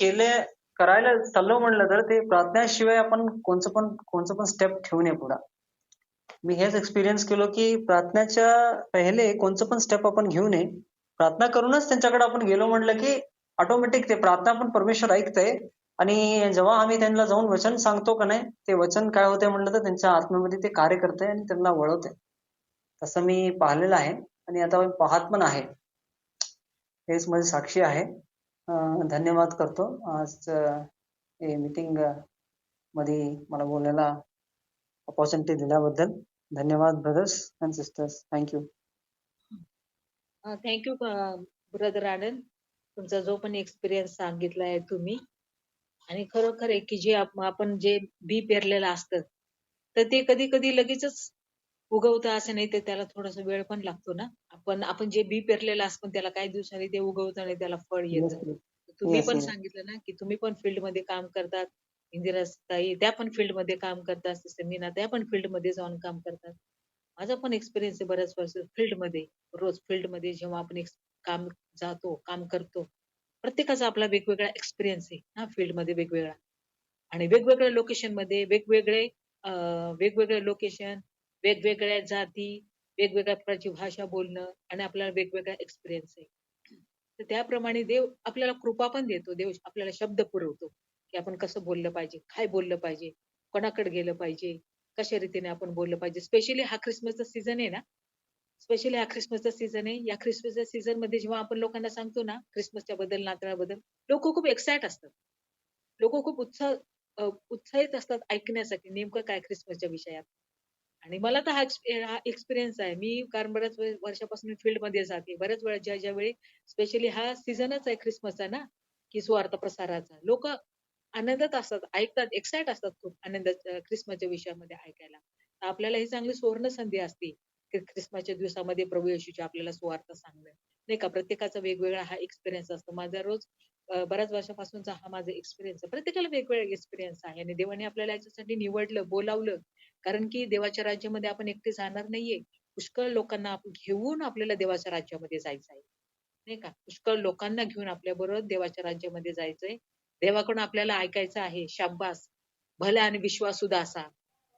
करायला चाललो म्हणलं तर ते प्रार्थनेशिवाय आपण कोणचं पण स्टेप ठेवू नये पुढं. मी हेच एक्सपिरियन्स केलो की प्रार्थनेच्या पहिले कोणचं पण स्टेप आपण घेऊ नये. प्रार्थना करूनच त्यांच्याकडे आपण गेलो म्हणलं की ऑटोमॅटिक ते प्रार्थना पण परमेश्वर ऐकतंय आणि जेव्हा आम्ही त्यांना जाऊन वचन सांगतो का नाही, ते वचन काय होते म्हणलं तर त्यांच्या आत्म्यामध्ये ते कार्य करते आणि त्यांना वळवते. तसं मी पाहिलेलं आहे आणि आता मी पाहत पण आहे. हेच माझी साक्षी आहे. धन्यवाद करतो आज हे मीटिंग मध्ये मला बोलायला अपॉर्च्युनिटी दिल्याबद्दल. धन्यवाद brothers and sisters. Thank you. Thank you brother Anand. तुमचा जो पण एक्सपिरियन्स सांगितलाय तुम्ही, आणि खरोखर आहे की जे आपण जे बी पेरलेलं असतं तर ते कधी कधी लगेचच उगवतं असं नाही, तर त्याला थोडासा वेळ पण लागतो ना. आपण जे बी पेरलेलं असतं त्याला काही दिवसांनी ते उगवतं आणि त्याला फळ येस, येतं. तुम्ही येस, पण येस. सांगितलं ना की तुम्ही पण फील्ड मध्ये काम करतात. इंदिराताई त्या पण फील्ड मध्ये काम करतात. सिस्टर मीना त्या पण फील्ड मध्ये जाऊन काम करतात. माझा पण एक्सपिरियन्स आहे बऱ्याच वर्ष फील्ड मध्ये. रोज फील्ड मध्ये जेव्हा आपण काम जातो, काम करतो, प्रत्येकाचा आपला वेगवेगळा एक्सपिरियन्स आहे ना फील्ड मध्ये वेगवेगळा. आणि वेगवेगळ्या लोकेशन मध्ये वेगवेगळे लोकेशन, वेगवेगळ्या जाती, वेगवेगळ्या प्रकारची भाषा बोलणं आणि आपल्याला वेगवेगळा एक्सपिरियन्स आहे. तर त्याप्रमाणे देव आपल्याला कृपा पण देतो. देव आपल्याला शब्द पुरवतो, की आपण कसं बोललं पाहिजे, काय बोललं पाहिजे, कोणाकडे गेलं पाहिजे, कशा रीतीने आपण बोललं पाहिजे. स्पेशली हा ख्रिसमसचा सीझन आहे ना, स्पेशली हा ख्रिसमसचा सीझन आहे. या ख्रिसमसच्या सीझन मध्ये जेव्हा आपण लोकांना सांगतो ना ख्रिसमसच्या बद्दल, नाताळाबद्दल, लोक खूप एक्साइट असतात. लोक खूप उत्साहित असतात ऐकण्यासाठी नेमकं काय ख्रिसमसच्या विषयात. आणि मला तर हा एक्सपिरियन्स आहे. मी कारण बऱ्याच वर्षापासून फील्डमध्ये जाते. बऱ्याच वेळा ज्या वेळी स्पेशली हा सीझनच आहे ख्रिसमसचा ना, की सुवार्ता प्रसाराचा. लोकं आनंदात असतात, ऐकतात, एक्साइट असतात खूप आनंदाच्या ख्रिसमसच्या विषयामध्ये ऐकायला. तर आपल्याला ही चांगली सुवर्ण संधी असते, की ख्रिसमसच्या दिवसामध्ये प्रभू येशूची आपल्याला सुवार्ता सांगणं. नाही का? प्रत्येकाचा वेगवेगळा हा एक्सपिरियन्स असतो. माझा रोज बऱ्याच वर्षापासूनचा हा माझा एक्सपिरियन्स आहे. प्रत्येकाला वेगवेगळा एक्सपिरियन्स आहे आणि देवाने आपल्याला याच्यासाठी निवडलं, बोलावलं. कारण की देवाच्या राज्यामध्ये आपण एकटे जाणार नाहीये. पुष्कळ लोकांना आपण घेऊन आपल्याला देवाच्या राज्यामध्ये जायचं आहे. नाही का? पुष्कळ लोकांना घेऊन आपल्याबरोबर देवाच्या राज्यामध्ये जायचंय. देवाकडून आपल्याला ऐकायचं आहे, शाब्बास, भला आणि विश्वासू दासा.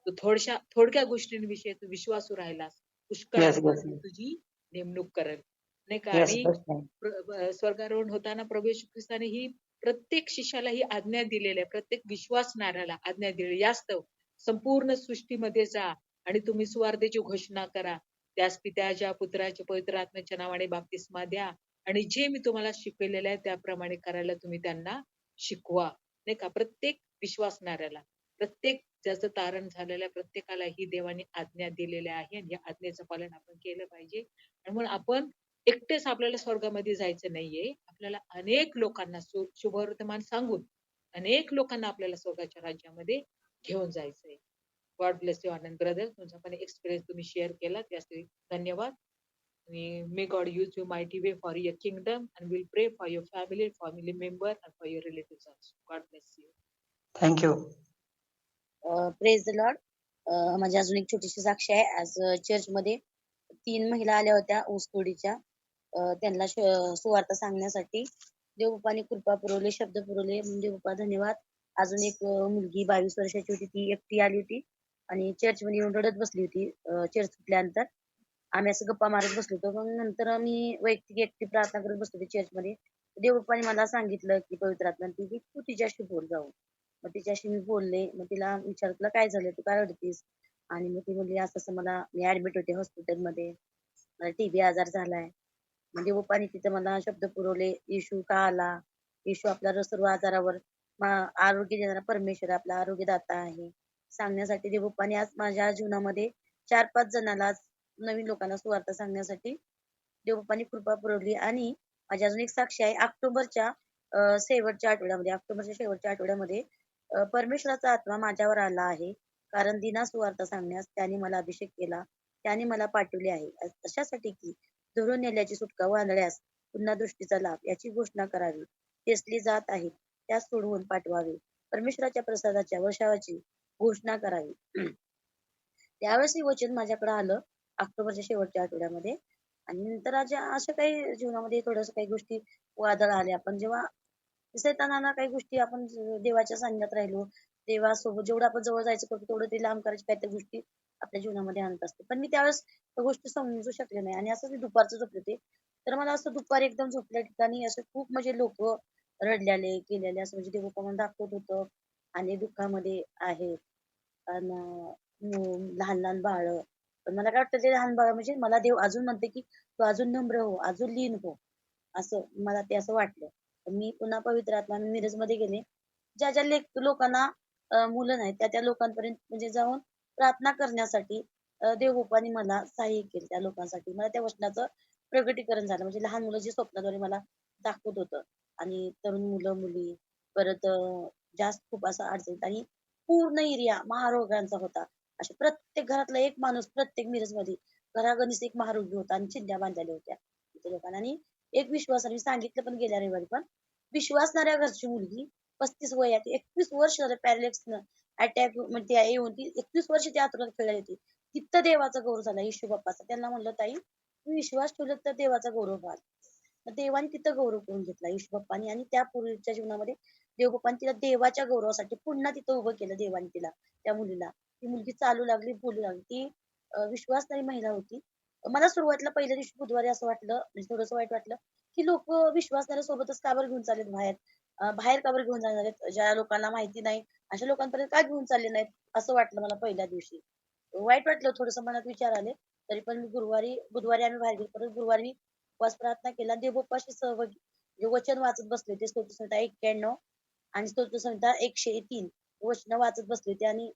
तू थोडक्या गोष्टींविषयी तू विश्वासू राहिलास, येस, पुष्कळांवर येस, मी तुझी नेमणूक करेल. नाही का? येस. आणि बेस्ट टाइम. स्वर्गारोहण होताना प्रभू येशू ख्रिस्ताने ही प्रत्येक शिष्याला ही आज्ञा दिलेली आहे. प्रत्येक विश्वासणाऱ्याला आज्ञा दिलेली यास्तव संपूर्ण सृष्टीमध्ये जा आणि तुम्ही सुवार्तेची घोषणा करा. त्यास पित्याच्या, पुत्राच्या, पवित्र आत्म्याच्या नावाने बाप्तिस्मा द्या आणि जे मी तुम्हाला शिकवलेलं आहे त्याप्रमाणे करायला तुम्ही त्यांना शिकवा. नाही का? प्रत्येक विश्वासणाऱ्याला, प्रत्येक ज्याचं तारण झालेलं आहे, प्रत्येकाला ही देवाने आज्ञा दिलेल्या आहे आणि या आज्ञेचं पालन आपण केलं पाहिजे. आणि म्हणून आपण एकटेच आपल्याला स्वर्गामध्ये जायचं नाहीये. आपल्याला अनेक लोकांना शुभवर्तमान सांगून अनेक लोकांना आपल्याला स्वर्गाच्या राज्यामध्ये घेऊन जायचंय. God bless you Anand brother. तुमचा पण एक्सपिरियन्स तुम्ही शेअर केला त्यासाठी धन्यवाद. आणि may God use you mighty way for your kingdom and will pray for your family member and for your relatives also. God bless you. Thank you. Praise the Lord. माझी अजून एक छोटीशी साक्षी आहे. आज चर्चमध्ये 3 महिला आल्या होत्या ऊसतोडीच्या. त्यांना सुवार्ता सांगण्यासाठी देवबापाने कृपा पुरवली, शब्द पुरवले. देवबापा धन्यवाद. अजून एक मुलगी 22 वर्षाची होती, ती एकटी आली होती आणि चर्चमध्ये येऊन रडत बसली होती. चर्च सुटल्यानंतर आम्ही असं गप्पा मारत बसलो होतो. मग नंतर मी वैयक्तिक एकटी प्रार्थना करत बसलो होते चर्चमध्ये. देवबापाने मला सांगितलं की पवित्र आत्मा की तू तिच्याशी बोल जाऊन. मग तिच्याशी मी बोलले. मग तिला विचारलं, तुला काय झालं, तू काय रडतीस? आणि मग ती म्हणली, असं असं मी ऍडमिट होते हॉस्पिटलमध्ये, मला टीबी आजार झालाय. म्हणजे पप्पानी तिथे मला शब्द पुरवले, येशू का आला, येशू आपल्या सर्व आजारावर आरोग्य देणारा परमेश्वर आपला आरोग्यदाता आहे सांगण्यासाठी देवबापाने आज माझ्या जीवनामध्ये 4-5 जणांना नवीन लोकांना सुवार्ता सांगण्यासाठी देवबापाने कृपा पुरवली. आणि माझी अजून एक साक्षी आहे. ऑक्टोबरच्या शेवटच्या आठवड्यामध्ये परमेश्वराचा आत्मा माझ्यावर आला आहे. कारण दिना सुवार्ता सांगण्यास त्याने मला अभिषेक केला, त्याने मला पाठवले आहे अशासाठी की धरून नेल्याची सुटका व आंधळ्यास पुन्हा दृष्टीचा लाभ याची घोषणा करावी, तेसली जात आहेत त्यास सोडवून पाठवावे, परमेश्वराच्या प्रसादाच्या वर्षावाची घोषणा करावी. त्यावेळेस हे वचन माझ्याकडे आलं ऑक्टोबरच्या शेवटच्या आठवड्यामध्ये. आणि नंतर अशा काही जीवनामध्ये थोडस काही गोष्टी वादळ आल्या. पण जेव्हा सैतानाला काही गोष्टी आपण देवाच्या सान्निध्यात राहिलो, देवासोबत जेवढं आपण जवळ जायचं करतो तेवढं ते लांब करायची काही गोष्टी आपल्या जीवनामध्ये आणत असते. पण मी त्यावेळेस त्या गोष्टी समजू शकले नाही आणि असं मी दुपारचं झोपले होते. तर मला असं दुपारी एकदम झोपल्या ठिकाणी असं खूप म्हणजे लोक रडलेले केलेले असं म्हणजे देव मला दाखवत होतं. आणि दुःखामध्ये आहेत आणि लहान लहान बाळ. पण मला काय वाटतं ते लहान बाळ म्हणजे मला देव अजून म्हणते की तू अजून नम्र हो, अजून लीन हो. असं मला ते असं वाटलं. तर मी पुन्हा पवित्र आत्मा मिरजमध्ये गेले. ज्या ज्या लोकांना मुलं नाहीत त्या त्या लोकांपर्यंत म्हणजे जाऊन प्रार्थना करण्यासाठी देवबापांनी मला सहाय्य केलं त्या लोकांसाठी. मला त्या वचनाचं प्रगटीकरण झालं. म्हणजे लहान मुलं जे स्वप्नाद्वारे मला दाखवत होतं आणि तरुण मुलं-मुली परत जास्त खूप असं अडचणीत आणि पूर्ण एरिया महारोगांचा होता. असे प्रत्येक घरातला एक माणूस प्रत्येक मिरजमध्ये घरागणीच एक महारोगी होता आणि चिंध्या बांधलेल्या होत्या तिथे लोकांना. आणि एक विश्वासाने मी सांगितलं पण गेल्या रविवारी पण विश्वासणाऱ्या घरची मुलगी 35 वयात 21 वर्ष झालं पॅरालिसिसनं अटॅक म्हणजे येऊन ती 21 वर्ष ती आतुरात खेळली होती. तिथं देवाचा गौरव झाला येशू बाप्पाचा. त्यांना म्हणलं ताई तुम्ही विश्वास ठेवलात तर देवाचा गौरव व्हाल. मग देवाने तिथं गौरव करून घेतला येशू बाप्पानी आणि त्या पूर्वीच्या जीवनामध्ये देवबापांनी तिला देवाच्या गौरवासाठी पुन्हा तिथं उभं केलं देवाने तिला त्या मुलीला. ती मुलगी चालू लागली, बोलू लागली. ती विश्वासणारी महिला होती. मला सुरुवातीला पहिल्या दिवशी बुधवारी असं वाटलं म्हणजे थोडंसं वाईट वाटलं, की लोकं विश्वासणाऱ्या सोबतच का बरं घेऊन चाललेत बाहेर? बाहेर का बरं घेऊन जाणार आहेत? ज्या लोकांना माहिती नाही अशा लोकांपर्यंत का घेऊन चालले नाहीत? असं वाटलं मला पहिल्या दिवशी. वाईट वाटलं थोडंसं मनात विचार आले. तरी पण मी बुधवारी आम्ही बाहेर गेलो. परत गुरुवारी मी उपवास प्रार्थना केला. देवबाप्पाशी सहभागी म्हणजे वचन वाचत बसले होते. स्तोत्रसंहिता 91 आणि स्तोत्रसंहिता 103 वचनं वाचत बसले होते आणि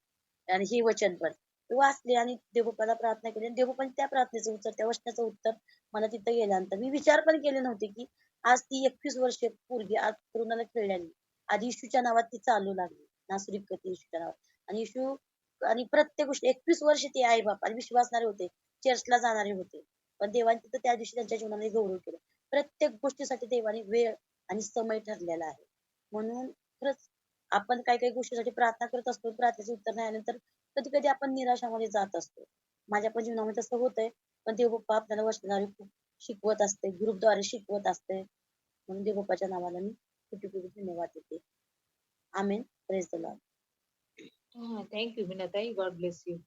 आणि हे वचन पण. ते वाचले आणि देवबाप्पाला प्रार्थना केली आणि देवबाप्पाने त्या प्रार्थनेचं उत्तर, त्या वचनाचं उत्तर मला तिथं गेल्यानंतर मी विचार पण केले नव्हते, की आज ती 21 वर्षीय पोरगी आज तरुणाला खेळल्याने आधी येशूच्या नावात ती चालू लागली. नासरीत येशूच्या नावात. आणि येशू आणि प्रत्येक गोष्ट 21 वर्ष ते आई-बाप आणि विश्वासणारे होते. चर्चला जाणारे होते. पण देवाने तिथं त्या दिवशी त्यांच्या जीवनामध्ये गौरव केला. प्रत्येक गोष्टीसाठी देवाने वेळ आणि समय ठरलेला आहे. म्हणून खरंच आपण काही-काही गोष्टीसाठी प्रार्थना करत असतो. प्रार्थनेचं उत्तर नाही आल्यानंतर कधी-कधी आपण निराशामध्ये जात असतो. माझ्या पण जीवनामध्ये तसं होतंय. पण देवबाप्पा आपल्याला वचनाद्वारे खूप शिकवत असते. ग्रुपद्वारे शिकवत असते. म्हणून देवबाप्पाच्या नावाला मी कोटी-कोटी धन्यवाद देते. Amen. Praise the Lord. Thank you मीनाताई. God bless you.